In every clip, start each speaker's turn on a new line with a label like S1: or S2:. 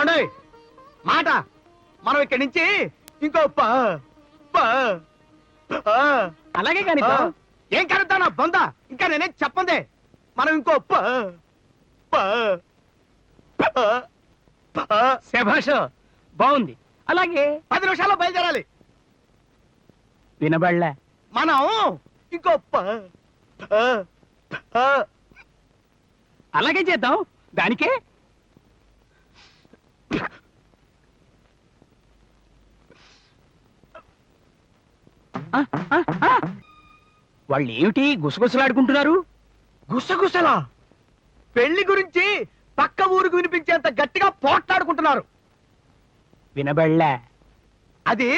S1: ఏమండి మాట మనం ఇక్కడి నుంచి ఇంకో అలాగే కానీ ఏం కలుద్దా నా బొంద ఇంకా నేనేం చెప్పందే మనం ఇంకో శభాష బాగుంది అలాగే 10 నిమిషాల్లో బయలుదేరాలి వినబడలే మనం ఇంకో అలాగే చేద్దాం దానికే వాళ్ళు ఏమిటి గుసగుసలాడుకుంటున్నారు గుసగుసలా పెళ్లి గురించి పక్క ఊరుకు వినిపించేంత గట్టిగా పోట్లాడుకుంటున్నారు వినబడలే అది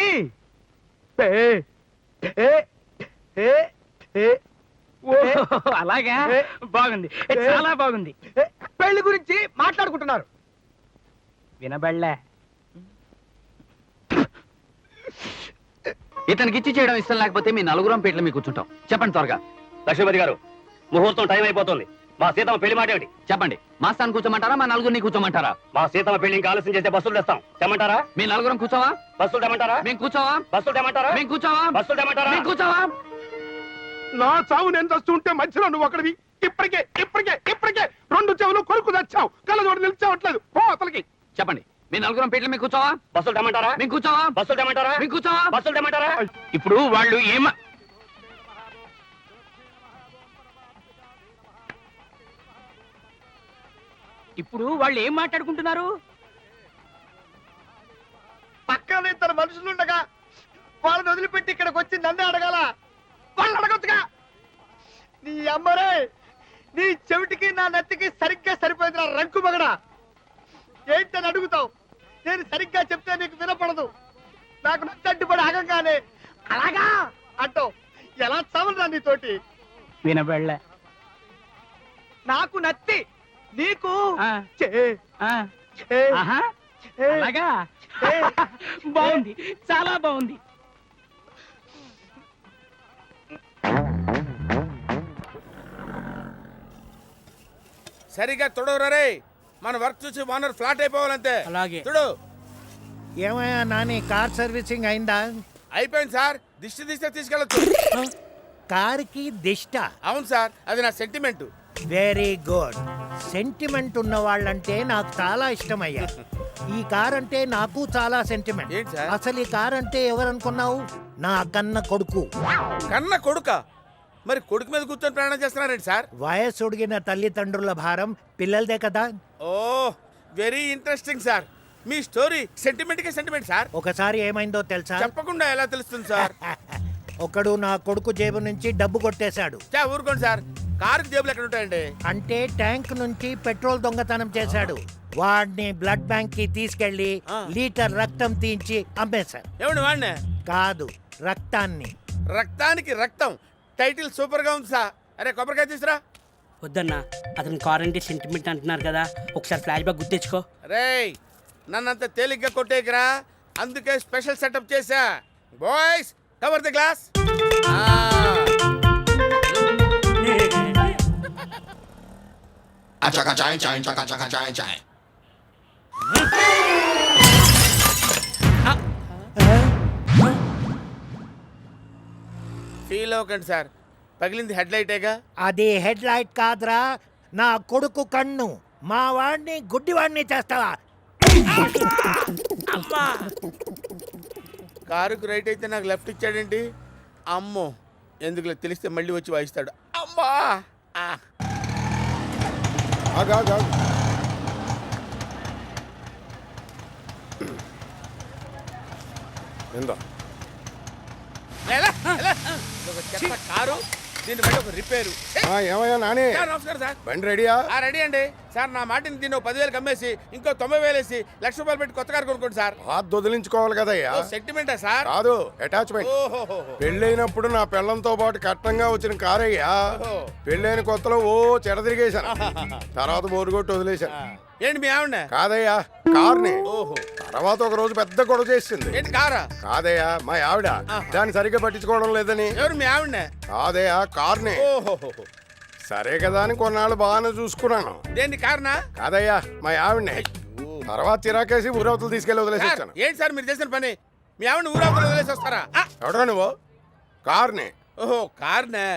S1: అలాగా బాగుంది చాలా బాగుంది పెళ్లి గురించి మాట్లాడుకుంటున్నారు వినబడలే
S2: ఇతనికి ఇచ్చి చేయడం ఇష్టం లేకపోతే మీ నలుగురం పీటలు మీకు కూర్చుంటాం చెప్పండి త్వరగా లక్ష్మీపతి గారు ముహూర్తం టైం అయిపోతుంది మా సీతమ్మ పెళ్లి మాట ఏమిటి చెప్పండి మా స్థానం కూర్చోమంటారా మా నలుగురిని కూర్చోమంటారా మా సీతమ్మ పెళ్లి ఇంకా ఆలస్యం చేస్తే బస్సులు తెస్తాం తెమ్మంటారా మీ నలుగురం కూర్చోవా బస్సులు తెమ్మంటారా మేము కూర్చోవా బస్సులు తెమ్మంటారా మేము కూర్చోవా బస్సులు తెమ్మంటారా మేము కూర్చోవా
S1: నా చావు నేను చస్తుంటే మధ్యలో నువ్వు ఒకటివి ఇప్పటికే 2 చెవులు కొరుకు తెచ్చావు కళ్ళజోడు నిలిచావట్లేదు పో అతలకి
S2: చెప్పండి మీ నలుగురం పీటలు మీకు కూర్చోవా బస్సులు తెమ్మంటారా మేము కూర్చోవా బస్సులు తెమ్మంటారా మేము కూర్చోవా బస్సులు తెమ్మంటారా
S1: ఇప్పుడు వాళ్ళు ఏం మాట్లాడుకుంటున్నారు పక్కన 2 మనుషులుండగా వాళ్ళని వదిలిపెట్టి ఇక్కడికి వచ్చి నన్నే అడగాల వాళ్ళు అడగొచ్చుగా నీ అమ్మరే నీ చెవిటికి నా నెత్తికి సరిగ్గా సరిపోయింది నా రంకు మగడా ఏంటని అడుగుతావు నేను సరిగ్గా చెప్తే నీకు వినపడదు నాకు నచ్చడ్డుపడి ఆగంగానే అలాగా అంటావు ఎలా చావరా నీతోటి వినబడలే నాకు నత్తి నీకు బాగుంది చాలా బాగుంది
S3: సరిగా తొడవరే మన వర్క్ చూసి ఓనర్ ఫ్లాట్ అయిపోవాలంతే
S4: అలాగే
S3: చూడు
S4: ఏమయ్యా నాని కార్ సర్వీసింగ్ అయిందా
S3: అయిపోయింది సార్ దిష్టి తీసుకెళ్ళచ్చు
S4: కార్కి దిష్ట
S3: అవును సార్ అది నా సెంటిమెంట్
S4: వెరీ గుడ్ సెంటిమెంట్ ఉన్న వాళ్ళంటే నాకు చాలా ఇష్టం అయ్యా ఈ కార్ అంటే నాకు చాలా సెంటిమెంట్
S3: ఏంటి సార్?
S4: అసలు ఈ కార్ అంటే ఎవరనుకున్నావు నా కన్న కొడుకు
S3: కన్న కొడుక మరి కొడుకు మీద కూర్చొని ప్రయాణం చేస్తున్నారండి సార్
S4: వయసు ఉడిగిన తల్లిదండ్రుల భారం పిల్లలదే కదా
S3: ఓ వెరీ ఇంట్రెస్టింగ్ సార్ మీ స్టోరీ సెంటిమెంట్ కే సెంటిమెంట్ సార్
S4: ఒకసారి ఏమైందో తెలుసా
S3: చెప్పకుండా ఎలా తెలుస్తుంది సార్
S4: ఒకడు నా కొడుకు జేబు నుంచి డబ్బు కొట్టేశాడు
S3: ఊరుకోండి సార్ కారుకి జేబులు ఎక్కడ ఉంటాయండి
S4: అంటే ట్యాంక్ నుంచి పెట్రోల్ దొంగతనం చేశాడు వాడిని బ్లడ్ బ్యాంక్ కి తీసుకెళ్లి లీటర్ రక్తం తీయించి అమ్మేశారు
S3: ఏమండి వాడినే
S4: కాదు రక్తాన్ని
S3: రక్తానికి రక్తం టైటిల్ సూపర్ గా ఉంది సార్ అరే కొబ్బరికాయ తీసురా
S5: వద్దన్నా అతను కార్ అంటే సెంటిమెంట్ అంటున్నారు కదా ఒకసారి ఫ్లాష్ బ్యాక్ గుర్తించుకో
S3: రేయ్ నన్నంత తేలిగ్గా కొట్టేకిరా అందుకే స్పెషల్ సెటప్ చేశా boys cover the glass feel అవ్వకండి సార్ పగిలింది హెడ్ లైటేగా
S4: అది హెడ్ లైట్ కాదురా నా కొడుకు కన్ను మా వాడిని గుడ్డివాడిని చేస్తావా
S3: కారుకు రైట్ అయితే నాకు లెఫ్ట్ ఇచ్చాడేంటి అమ్మో ఎందుకు తెలిస్తే మళ్ళీ వచ్చి వాయిస్తాడు అమ్మా కారు దీని బట్టి ఒక రిపేరు
S6: ఏమయ్యా నాని
S3: నమస్కారం సార్
S6: బండి రెడీయా
S3: రెడీ అండి సార్ నా మాటిని దీన్ని 10,000 కమ్మేసి ఇంకో 90,000 వేసి ₹1,00,000 పెట్టి కొత్త కారు కొనుక్కోండి సార్
S6: బాధ వదిలించుకోవాలి కదయ్యా
S3: సెంటిమెంటా సార్
S6: కాదు అటాచ్మెంట్ పెళ్ళైనప్పుడు నా పెళ్ళంతో పాటు కట్టంగా వచ్చిన కారయ్యా పెళ్ళైన కొత్తలో ఓ చెడదిరిగేశాను తర్వాత బోరుగొట్టు వదిలేశాను
S3: ఏంటి మీ ఆవిడ
S6: కాదయ్యా కార్ని తర్వాత ఒక రోజు పెద్ద గొడవ చేసింది
S3: ఏంటి కారా
S6: కాదయ్యా మా ఆవిడ దాన్ని సరిగ్గా పట్టించుకోవడం లేదని
S3: ఎవరు మీ ఆవిడ
S6: కాదయ్యా కార్ని సరే కదా అని కొన్నాళ్ళు బాగానే చూసుకున్నాను
S3: దేని కారణా
S6: కాదయ్యా మా ఆవిడనే తర్వాత చిరాకేసి ఊరవతలు తీసుకెళ్లి వదిలేసి
S3: సార్,
S6: వచ్చాను.
S3: ఏంటి సార్ మీరు చేసిన పని? మీ ఆవిడ ఊరాకులు వదిలేసి వస్తారా?
S6: ఎవడరా నువ్వు? కార్ని.
S3: ఓహో, కార్నే.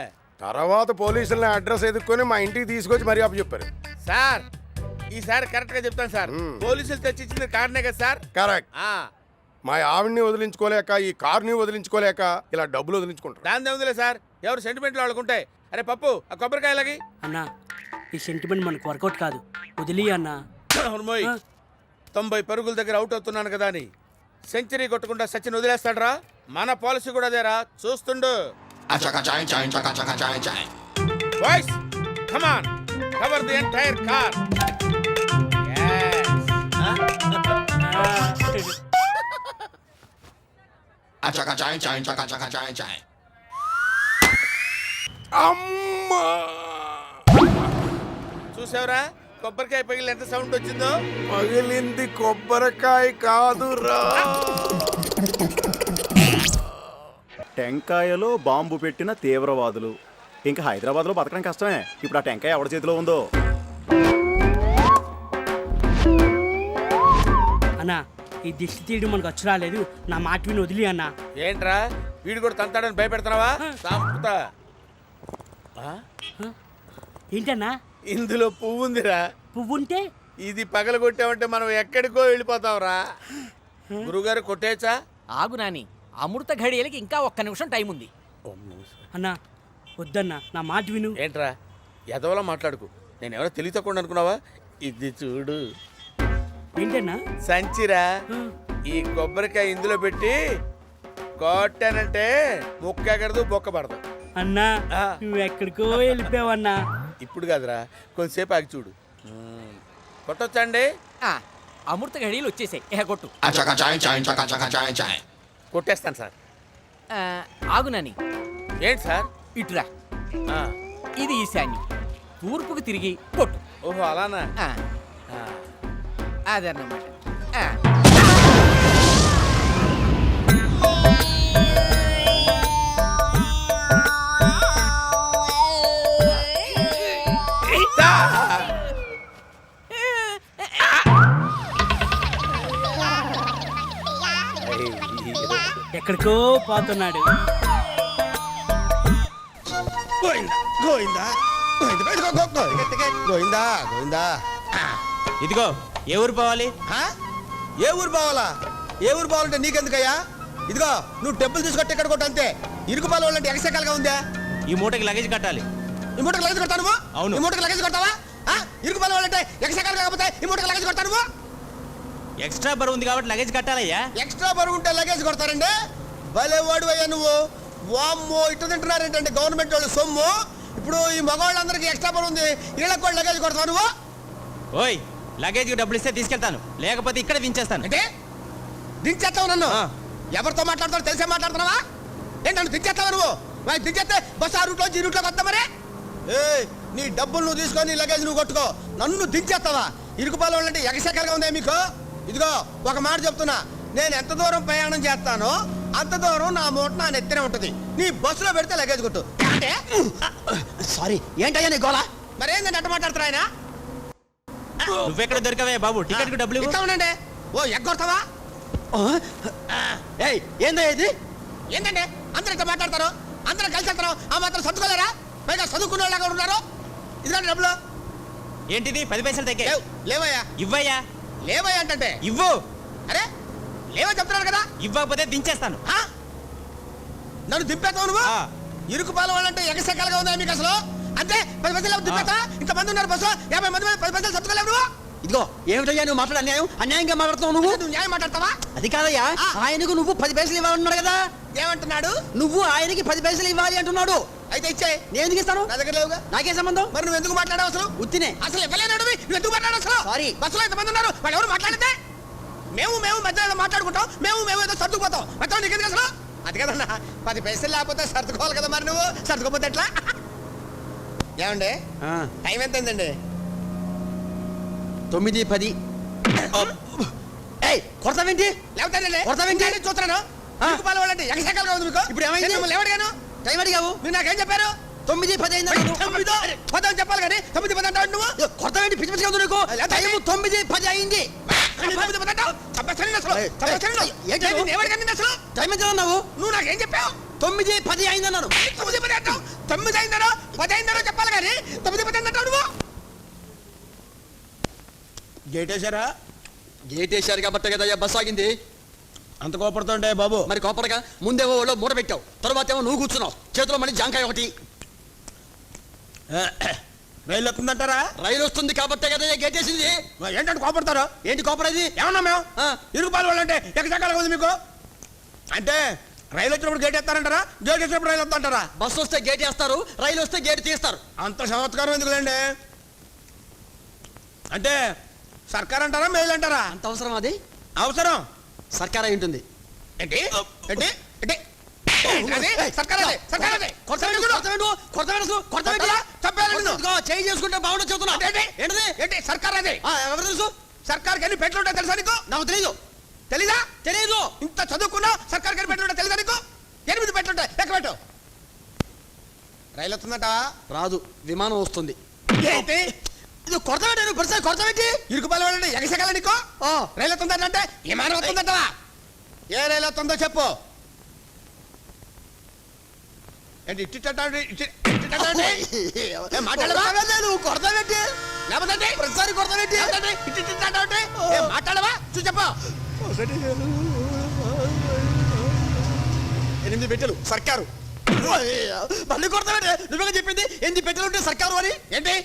S6: తర్వాత పోలీసులని అడ్రస్ ఎదుక్కొని మా ఇంటికి తీసుకొచ్చి మరీ అప్పు చెప్పారు.
S3: సార్ ఈసారి కరెక్ట్ గా చెప్తాను సార్. పోలీసులు తెచ్చిచ్చింది కార్నే కదా సార్?
S6: కరెక్ట్.
S3: ఆ,
S6: మా ఆవిడ్ని వదిలించుకోలేక ఈ కార్ని వదిలించుకోలేక ఇలా డబ్బులు వదిలించుకుంటారు.
S3: దాని దేవుందిలే సార్, ఎవరు సెంటిమెంట్లు వాళ్ళకుంటాయి. అరే పప్పు, ఆ కొబ్బరికాయలకి
S5: అన్నా ఈ సెంటిమెంట్ మనకు వర్కౌట్ కాదు, వదిలి అన్నా.
S3: 90 పరుగుల దగ్గర అవుట్ అవుతున్నాను కదా అని సెంచరీ కొట్టకుండా సచిన్ వదిలేస్తాడరా? మన పాలసీ కూడా అదేరా, చూస్తుండు. Boys come on, cover the entire car.
S6: అమ్మా!
S3: చూసావురా కొబ్బరికాయ పగిలి ఎంత సౌండ్ వచ్చిందో?
S6: పగిలింది కొబ్బరికాయ కాదురా.
S7: టెంకాయలో బాంబు పెట్టిన తీవ్రవాదులు. ఇంకా హైదరాబాద్లో బతకడం కష్టమే. ఇప్పుడు ఆ టెంకాయ ఎవరి చేతిలో ఉందో.
S5: అన్నా ఈ దిష్టి తీయడం మనకు వచ్చి రాలేదు, నా మాట విని వదిలి అన్నా.
S3: ఏంట్రా వీడు కూడా తంతాడని భయపెడుతున్నావా? సంపుతా.
S5: ఏంటన్నా?
S3: ఇందులో పువ్వు ఉందిరా.
S5: పువ్వు ఉంటే
S3: ఇది పగలగొట్టామంటే మనం ఎక్కడికో వెళ్ళిపోతాంరా. గురుగారు కొట్టేచ్చా?
S8: ఆగు నాని, అమృత ఘడియలకి ఇంకా ఒక్క నిమిషం టైం ఉంది.
S5: అన్నా వద్దన్నా, నా మాట విను.
S3: ఏంట్రా ఎదవలా మాట్లాడుకు. నేను ఎవరో తెలియతకుండా అనుకున్నావా? ఇది చూడు
S5: ఏంటన్నా?
S3: సంచిరా. ఈ కొబ్బరికాయ ఇందులో పెట్టి కొట్టానంటే ముక్క ఎగరదు, బొక్క పడదు.
S5: అన్నా నువ్వు ఎక్కడికో వెళ్ళిపోయావన్నా.
S3: ఇప్పుడు కాదురా, కొంతసేపు ఆగి చూడు. కొట్టొచ్చండి?
S8: ఆ, అమృత ఘడియలు వచ్చేసాయి, కొట్టు.
S3: కొట్టేస్తాను సార్.
S8: ఆ, ఆగు నాని,
S3: ఏంటి సార్?
S8: ఇటురా.
S3: ఆ,
S8: ఇది ఈశాన్యం, తూర్పుకు తిరిగి కొట్టు.
S3: ఓహో అలానా?
S8: ఆ,
S3: ఆ.
S8: అదన్నమాట. ఆ.
S5: ఎక్కడికో పోతున్నాడు.
S9: ఇదిగో ఏ ఊరు పోవాలి?
S1: ఏ ఊరు పోవాలా? ఏ ఊరు పోవాలంటే నీకెందుకయ్యా? ఇదిగో నువ్వు డబ్బులు తీసుకొట్టి ఎక్కడ కొట్టు అంతే. ఇరుకు పాలు వాళ్ళంటే ఎగసెకాలుగా ఉందా?
S9: ఈ మూటకి లగేజ్ కట్టాలి.
S1: ఈ మూటకు లగేజ్ కొడతాను.
S9: అవును.
S1: ఈ మూటకు లగేజ్ కొడతావా? ఇరుకు పాలు వాళ్ళంటే ఎగసెకాలు కాకపోతే ఈ మూటకు లగేజ్ కొడతాను.
S9: ఎక్స్ట్రా బరువు ఉంది కాబట్టి లగేజ్ కట్టాలయ్యా.
S1: ఎక్స్ట్రా బరువు ఉంటే లగేజ్ కొడతారండి? భలే వాడు అయ్యా నువ్వు. వామ్మో ఇటు తింటున్నారేంటంటే గవర్నమెంట్ వాళ్ళు సొమ్ము. ఇప్పుడు ఈ మగవాళ్ళందరికీ ఎక్స్ట్రా బరువు ఉంది, వీళ్ళకి కూడా లగేజ్ కొడతావు నువ్వు?
S9: ఓయ్ లగేజ్కి డబ్బులు ఇస్తే తీసుకెళ్తాను, లేకపోతే ఇక్కడ దించేస్తాను.
S1: అంటే దించేస్తావు నన్ను? ఎవరితో మాట్లాడతావు తెలిసే మాట్లాడుతున్నావా? ఏంటి నన్ను దించేస్తావా నువ్వు? మరి దించేస్తే బస్సు ఆ రూట్లో ఈ రూట్లోకి వస్తా మరి. నీ డబ్బులు నువ్వు తీసుకొని లగేజ్ నువ్వు కొట్టుకో, నన్ను దించేస్తావా? ఇరుకుపాలు వాళ్ళంటే ఎగసెకలుగా ఉందా మీకు? ఇదిగో ఒక మాట చెప్తున్నా, నేను ఎంత దూరం ప్రయాణం చేస్తానో అంత దూరం నా మూట నా నెత్తినే ఉంటుంది. నీ బస్సులో పెడితే లగేజ్ కొట్టు. అంటే సారీ ఏంటయ్యా నీ గోళ? మరేందంటే అట్ట మాట్లాడుతున్నా ఆయన?
S9: నువ్వెక్కడ దొరికవే బాబు? టికెట్ కు డబ్బులు ఇవ్వు.
S1: ఇస్తా ఉండండి. ఓ ఎగ్గొడతావా? ఏందా ఇది? ఏంటంటే అందరూ ఇట్లా మాట్లాడతారు, అందరూ కలిసి వెళ్తారు, ఆ మాత్రం సర్దుకోలేరా? పైగా చదువుకున్న వాళ్ళగా ఉన్నారు. ఇదిగోండి డబ్బులు.
S9: ఏంటిది 10 పైసలు తగ్గే?
S1: లేవయ్యా.
S9: ఇవ్వయ్యా.
S1: లేవయ్యా అంటే
S9: ఇవ్వు.
S1: అరే లేవని చెప్తున్నారు కదా.
S9: ఇవ్వకపోతే దించేస్తాను.
S1: నన్ను దింపేస్తావు నువ్వు? ఇరుకు పాల వాళ్ళంటే ఎగసెక్కలుగా ఉందా మీకు అసలు? అంతే 10 పైసలు దింపేస్తా. ఇంతమంది ఉన్నారు బస్సు, 50 మంది 10 పైసలు సర్దుకోలేవు నువ్వు.
S10: ఇదిగో ఏమిటయ్యా నువ్వు మాట్లాడే అన్యాయం? అన్యాయంగా మాట్లాడుతున్నావు నువ్వు.
S1: నువ్వు న్యాయం మాట్లాడతావా?
S10: అది కాదయ్యా, ఆయనకు నువ్వు 10 పైసలు ఇవ్వాలన్నాడు కదా.
S1: ఏమంటున్నాడు?
S10: నువ్వు ఆయనకి 10 పైసలు ఇవ్వాలి అంటున్నాడు.
S1: అయితే ఇచ్చే.
S10: నేను ఎందుకు ఇస్తాను?
S1: నా దగ్గర లేవుగా.
S10: నాకే సంబంధం?
S1: మరి నువ్వు ఎందుకు మాట్లాడావు అసలు?
S10: ఉత్తినే.
S1: అసలు ఇవ్వలేనాడు నువ్వు ఎందుకు మాట్లాడావు అసలు?
S10: సారీ.
S1: బస్సులో ఎంతమంది ఉన్నారు, వాళ్ళు ఎవరు మాట్లాడితే? మేము మధ్యలో మాట్లాడుకుంటాం, మేము ఏదో సర్దుకుపోతాం. మొత్తం నీకెందుకు అసలు? అది కదన్నా 10 పైసలు లేకపోతే సర్దుకోవాలి కదా. మరి నువ్వు సర్దుకోపోతే ఎట్లా? ఏమండి టైం ఎంత అయిందండి?
S10: 9:10. కొడతావేంటి?
S1: లేకపోతే చూస్తున్నాను. వాళ్ళంటే ఎగసెక్కలుగా ఉంది మీకు.
S10: ఇప్పుడు ఏమైంది?
S1: లేవడిగాను
S10: టైం అడిగావు.
S1: మీరు నాకేం చెప్పారు?
S10: 9, 10 అయిందన్నాను.
S3: 9, 10 అని చెప్పాలి కానీ 9, 10 అంటావు నువ్వు.
S10: కొత్త ఏంటి పిచ్చి పిచ్చిగా ఉంది నీకు? టైం 9, 10 అయింది.
S3: 9, 10 అంటావు. చంపేస్తాను అసలు. చంపేస్తాను.
S10: ఏంటి
S3: ఏంటి నేను ఎవరికి అన్నాను అసలు?
S10: టైం ఎంత అన్నావు?
S3: నువ్వు నాకేం చెప్పావు?
S10: 9, 10 అయిందన్నాను.
S3: 9, 10 అంటావు. 9 అయిందనో 10 అయిందనో చెప్పాలి కానీ 9, 10 అంటావు నువ్వు.
S10: గేట్ వేసారా?
S9: గేట్ వేశారు కాబట్టి కదా బస్ ఆగింది.
S10: అంత కోపడుతుంటే బాబు.
S9: మరి కోపడగా ముందేమో ఒళ్ళో మూట పెట్టావు, తర్వాత ఏమో నువ్వు కూర్చున్నావు, చేతిలో మళ్ళీ జాంకాయ ఒకటి.
S10: రైలు వస్తుందంటారా?
S9: రైలు వస్తుంది కాబట్టి కదా గేట్ వేసింది.
S10: ఏంటంటే కోపడతారు?
S9: ఏంటి కోపడేది?
S10: ఏమన్నా మేము
S9: ఆ.
S10: ఇరుగుపాలు వాళ్ళంటే ఎక్కడికి ఉంది మీకు? అంటే రైలు వచ్చినప్పుడు గేట్ ఎత్తారంటారా? గేట్ వచ్చినప్పుడు రైలు వస్తుంటారా?
S9: బస్సు వస్తే గేట్ వేస్తారు, రైలు వస్తే గేట్ తీస్తారు.
S10: అంత చమత్కారం ఎందుకులేండి? అంటే సర్కార్ అంటారా మెయిల్ అంటారా?
S9: అంత అవసరం అది?
S10: అవసరం.
S9: సర్కార్ అయి ఉంటుంది.
S10: ఏంటి ఏంటి ఏంటి
S9: చేంజ్ చేసుకుంటే బాగుండదు చెబుతున్నా. ఏంటిది?
S10: ఏంటి సర్కార్ అదే?
S9: ఎవరు తెలుసు?
S10: సర్కార్ ఎన్ని పెట్లు ఉంటాయి తెలుసా నీకు?
S9: నాకు తెలీదు.
S10: తెలీదా?
S9: తెలీదు.
S10: ఇంత చదువుకున్నా సర్కార్ ఎన్ని పెట్లు ఉంటాయి తెలుసా నీకు? 8 పెట్లు ఉంటాయి. లెక్క పెట్టు. రైలు వస్తుందట?
S9: రాదు, విమానం వస్తుంది.
S10: ఏంటి
S9: ఇది కొరత పెట్టాను, పెడతాను కొరత పెట్టి.
S10: ఇరుకుపాలు వాళ్ళంటే ఎగసగల నీకు? రైలు వస్తుందంటే విమానం వస్తుందటవా? ఏ రైలు వస్తుందో చెప్పు. ఏంటి మాట్లాడవా?
S9: కొరత పెట్టి
S10: లేకపోతే
S9: ప్రతిసారి కొరత పెట్టి
S10: మాట్లాడవా? చూసి చెప్పు.
S9: 8 పెట్టెలు సర్కారు. మళ్ళీ కొరత పెట్టి నువ్వే చెప్పింది 8 పెట్టెలు ఉంటే సర్కారు అని.
S10: ఏంటి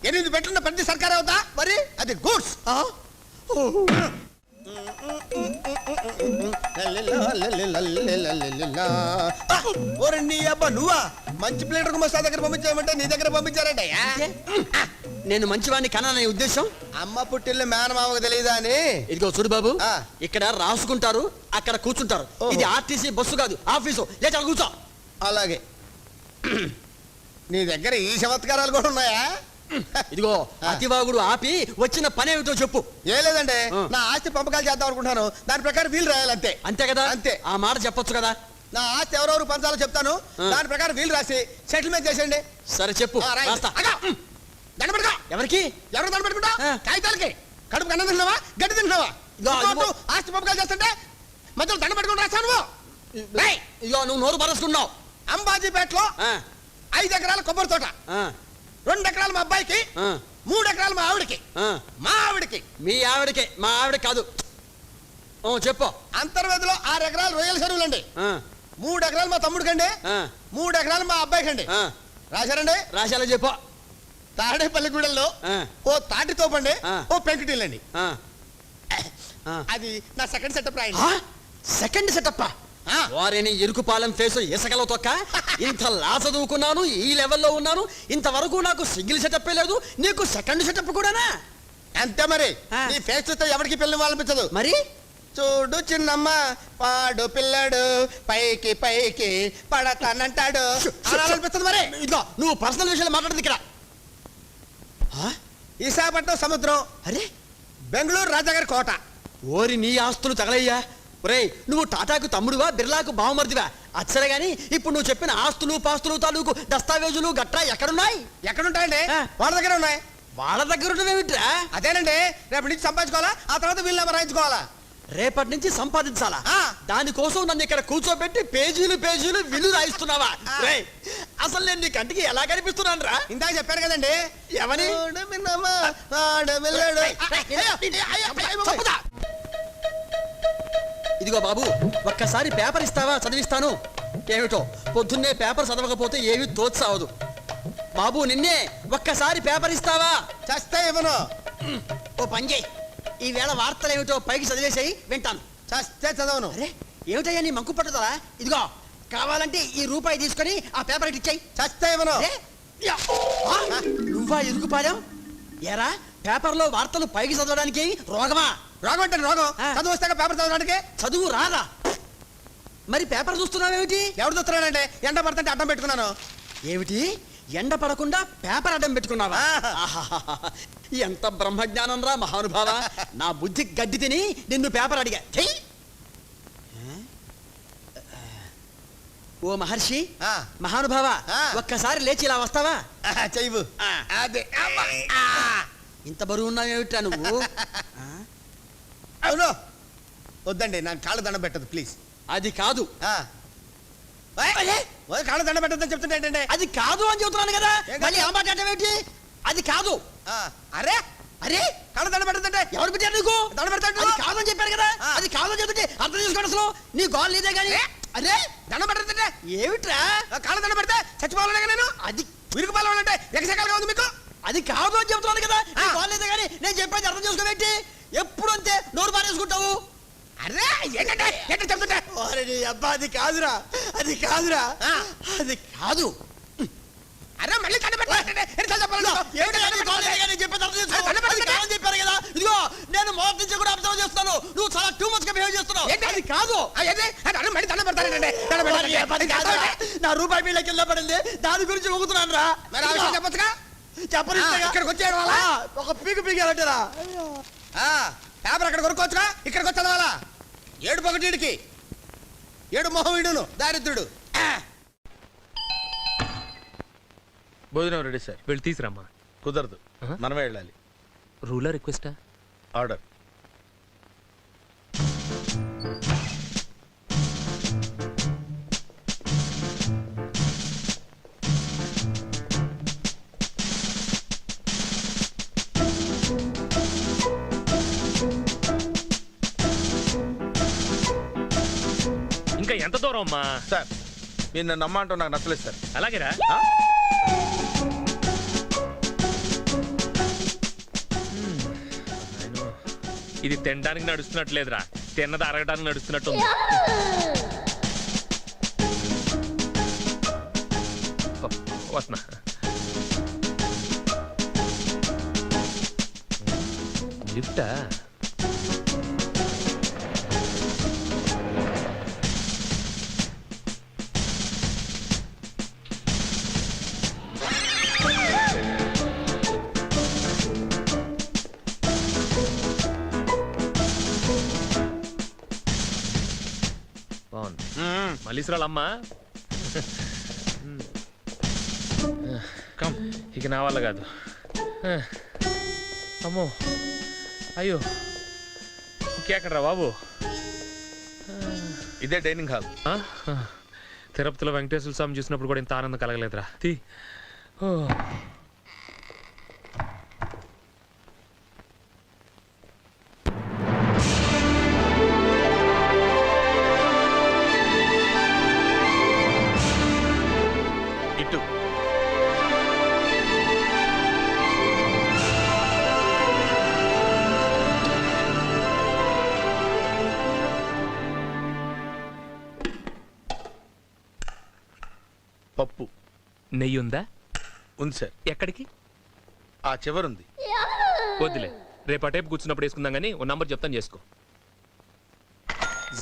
S10: 8 పెట్టున్న ప్రతి సర్కార్ అవుతా?
S9: మరి
S10: అది గూడ్స్. ఓరండి అబ్బా నువ్వా? మంచి ప్లేటర్ మస్తా దగ్గర పంపించామంటే నీ దగ్గర పంపించారంటయ్యా.
S9: నేను మంచివాడిని కనాలనే ఉద్దేశం.
S10: అమ్మ పుట్టిల్లు మేనమామకు తెలియదా అని.
S9: ఇదిగో చూడు బాబు,
S10: ఆ.
S9: ఇక్కడ రాసుకుంటారు, అక్కడ కూర్చుంటారు.
S10: ఓహో.
S9: ఇది ఆర్టీసీ బస్సు కాదు, ఆఫీసు. లేచా కూర్చో.
S10: అలాగే నీ దగ్గర ఈ చమత్కారాలు కూడా ఉన్నాయా?
S9: ఇదిగో అతివాగుడు ఆపి వచ్చిన పని ఏమిటో చెప్పు.
S10: ఏ లేదండి,
S9: ఆ.
S10: నా ఆస్తి పంపకాలు చేద్దాం అనుకుంటున్నాను. దాని ప్రకారం వీలు రాయాలంతే.
S9: అంతే కదా?
S10: అంతే.
S9: ఆ మాట చెప్పొచ్చు కదా.
S10: నా ఆస్తి ఎవరెవరు పంచాలో చెప్తాను.
S9: ఆ.
S10: దాని ప్రకారం వీలు రాసి సెటిల్మెంట్ చేసేయండి.
S9: సరే చెప్పు.
S10: రాయి.
S9: రాస్తా.
S10: అగా. దండ పెట్టుకో.
S9: ఎవరికి?
S10: ఎవరు దండ పెట్టుకుంటా?
S9: ఆ.
S10: కాగితాలకి. కడుపు అన్నం తిన్నావా గడ్డి తిన్నావా?
S9: ఇదిగో,
S10: ఇంకోటి ఆస్తి పంపకాలు చేస్తుంటే మధ్యలో దండ పెట్టుకుని రాస్తావు నువ్వు. రాయ్.
S9: ఇదిగో నువ్వు నోరు పరచుకున్నావు.
S10: అంబాజీపేటలో 5 ఎకరాల కొబ్బరి తోట, 2 ఎకరాలు మా అబ్బాయికి, 3 ఎకరాలు మా ఆవిడకి. మా ఆవిడకి
S9: మీ ఆవిడకే, మా ఆవిడ కాదు. చెప్పు.
S10: అంతర్వేదిలో 6 ఎకరాలు రొయ్యల చెరువులండి. 3 ఎకరాలు మా తమ్ముడికండి, 3 ఎకరాలు మా అబ్బాయికండి. రాశారండి?
S9: రాశాలో చెప్పు.
S10: తాడేపల్లిగూడెల్లో ఓ తాటి తోపండి, ఓ పెంకుటిల్లండి. అది నా సెకండ్ సెటప్ రాయండి.
S9: Second setup. వారిని ఇరుకుపాలెం ఫేసు ఇసకలో తొక్క. ఇంత లా చదువుకున్నాను, ఈ లెవెల్లో ఉన్నాను, ఇంతవరకు నాకు సింగిల్ సెటప్ లేదు, నీకు సెకండ్ సెటప్ కూడానా?
S10: అంతే మరి.
S9: ఆ.
S10: నీ ఫేస్ చూస్తే ఎవరికి పిల్లలు వాళ్ళనిపించదు.
S9: మరి
S10: చూడు చిన్నమ్మ పాడు పిల్లడు పైకి పైకి పడతానంటాడు అనిపిస్తుంది. మరి
S9: ఇదిగో నువ్వు పర్సనల్ విషయాలు మాట్లాడదు ఇక్కడ.
S10: విశాఖపట్నం సముద్రం,
S9: అరే
S10: బెంగళూరు రాజాగారి కోట.
S9: ఓరి నీ ఆస్తులు తగలయ్యా. ఒరేయ్ నువ్వు టాటాకు తమ్ముడువా, బిర్లాకు బావమరిదివా? అచ్చరే గాని ఇప్పుడు నువ్వు చెప్పిన ఆస్తులు పాస్తులు తాలూకు దస్తావేజులు గట్రా ఎక్కడున్నాయి?
S10: ఎక్కడుంటాయండి?
S9: ఆ.
S10: వాళ్ళ దగ్గర ఉన్నాయి.
S9: వాళ్ళ దగ్గర ఉన్నవేమిట్రా?
S10: అదేనండి, రేపటి నుంచి సంపాదించుకోవాలా, ఆ తర్వాత వీళ్ళు నెంబర్ రాయించుకోవాలా.
S9: రేపటి నుంచి సంపాదించాలా?
S10: ఆ.
S9: దానికోసం నన్ను ఇక్కడ కూర్చోబెట్టి పేజీలు పేజీలు విల్లు రాయిస్తున్నావా?
S10: ఆ.
S9: రేయ్, అసలు నేను నీ కంటికి ఎలా కనిపిస్తున్నాను రా?
S10: ఇందాక చెప్పారు కదండి.
S9: ఎవని?
S10: చూడు మిన్నమ్మ, పాడు పిల్లడు.
S9: చంపుతా. ఇదిగో బాబు, ఒక్కసారి పేపర్ ఇస్తావా? చదివిస్తాను. ఏమిటో పొద్దున్నే పేపర్ చదవకపోతే ఏమీ తోచావదు. బాబు నిన్నే, ఒక్కసారి పేపర్ ఇస్తావా?
S10: చస్తే ఇవ్వను.
S9: ఓ పని చేయి, ఈవేళ వార్తలు ఏమిటో పైకి చదివేసాయి, వింటాను.
S10: చస్తే చదవను.
S9: అరే ఏమిటయ్యా నీ మంకు పట్టుదలా? ఇదిగో కావాలంటే ఈ రూపాయి తీసుకొని ఆ పేపర్ ఇటు ఇచ్చాయి.
S10: చస్తే ఇవ్వను.
S9: నువ్వా ఇరుకుపాడాం? ఎరా పేపర్లో వార్తలు పైకి చదవడానికి రోగమా?
S10: రోగం అంటే రోగం.
S9: ఆ.
S10: చదువు వస్తాక పేపర్ చదవడానికి.
S9: చదువు రాదా? మరి పేపర్ చూస్తున్నావేమిటి?
S10: ఎవరు చూస్తున్నాడంటే ఎండ పడుతుంటే అడ్డం పెట్టుకున్నాను.
S9: ఏమిటి ఎండ పడకుండా పేపర్ అడ్డం పెట్టుకున్నావా? ఆహాహాహా. ఎంత బ్రహ్మజ్ఞానం రా మహానుభావ. నా బుద్ధి గడ్డి తిని నిన్ను పేపర్ అడిగా. చెయ్యి. ఓ మహర్షి
S10: ఆ.
S9: మహానుభావ
S10: ఆ.
S9: ఒక్కసారి లేచి ఇలా వస్తావా?
S10: చెయ్యు అదే అమ్మా.
S9: ఇంత బరువు ఉన్నావేమిట్రా నువ్వు?
S10: అవును వద్దండి నాకు కాళ్ళు దండం పెట్టదు ప్లీజ్.
S9: అది కాదు.
S10: కాళ్ళు దండం పెట్టద్దని చెప్తుంటే ఏంటంటే
S9: అది కాదు అని చెబుతున్నాను కదా.
S10: ఏం కాదు?
S9: మళ్ళీ ఆ మాట ఏంటి? అది కాదు.
S10: అరే
S9: అరే
S10: కాళ్ళు దండం పెట్టదంటే
S9: ఎవరు పెట్టారు నీకు?
S10: దండం పెడతాడు.
S9: అది కాదు అని చెప్పారు కదా.
S10: ఆ.
S9: అది కాదు అని చెబుతుంటే అర్థం చేసుకోండి అసలు. నీ గోల్ నీదే కానీ. అరే
S10: దండం పెట్టదంటే
S9: ఏమిట్రా?
S10: కాళ్ళు దండం పెడితే చచ్చిపోవాలనే నేను
S9: అది
S10: విరుగు పాలంటే ఎగసకాలుగా ఉంది మీకు.
S9: అది కాదు అని చెబుతున్నాను కదా. నీ
S10: ఆ.
S9: గోల్ నీదే కానీ నేను చెప్పేది అర్థం చేసుకోబెట్టి ఎప్పుడు అంతే నోరు పారేసుకుంటావు.
S10: అరే ఏంటంటే ఏంటంటే చెప్తుంటే
S9: ఓరే నీ అబ్బా అది కాదురా. అది కాదురా. అది కాదు.
S10: అరే మళ్ళీ దండం పెట్టండి ఎన్నిసార్లు చెప్పాలి నీకు?
S9: ఏమిటి నీ గోల్ నీదే కానీ నేను చెప్పేది అర్థం చేసుకో.
S10: దండం పెట్టండి.
S9: అది కాదని చెప్పారు కదా. ఇదిగో నేను మొదటి నుంచి కూడా అబ్జర్వ్ చేస్తాను. నువ్వు చాలా టూ మచ్ గా బిహేవ్ చేస్తున్నావు.
S10: ఏంటి?
S9: అది కాదు.
S10: ఏది అరే మళ్ళీ దండం పెడతానంటే దండం పెట్టండి.
S9: అది కాదు. నా రూపాయి బిళ్ళ కింద పడింది. దాని గురించి ఊగుతున్నాను రా.
S10: మరి ఆ విషయం చెప్పొచ్చుగా.
S9: చెప్పరు
S10: ఇక్కడికి వచ్చేయడం వల్ల
S9: ఒక పీకు పీకాలంటారా?
S10: పేపర్ అక్కడ కొనుక్కోవచ్చుగా ఇక్కడికి వచ్చి చదవాలా? ఏడు పొగటీడికి ఏడు మొహం వీడును దారిద్రుడు.
S3: భోజనం రెడీ సార్.
S8: వెళ్ళి తీసురమ్మా.
S3: కుదరదు, మనమే వెళ్ళాలి.
S8: రూలర్ రిక్వెస్టా?
S3: ఆర్డర్.
S8: ఇంకా ఎంత దూరం అమ్మా?
S3: సార్ మీరు నన్ను నమ్మంటూ నాకు నచ్చలేదు సార్.
S8: అలాగేరా. ఇది తినడానికి నడుస్తున్నట్లేదురా, తిన్నది అరగడానికి నడుస్తున్నట్టుంది. వస్తున్నా. లిఫ్టా? బాగుంది. మళ్ళీసరాలమ్మా. కమ్, ఇక నా వల్ల కాదు. అమ్మో, అయ్యో, ఇంకెక్కడరా బాబు?
S3: ఇదే డైనింగ్ హాల్.
S8: తిరుపతిలో వెంకటేశ్వర స్వామి చూసినప్పుడు కూడా ఇంత ఆనందం కలగలేదురా. తీ.
S3: ఇటు పప్పు.
S8: నెయ్యి ఉందా?
S3: ఉంది సార్.
S8: ఎక్కడికి?
S3: ఆ చివరుంది.
S8: వద్దులే, రేపు ఆ టైపు కూర్చున్నప్పుడు వేసుకుందాం కానీ ఓ నంబర్ చెప్తాను చేసుకో.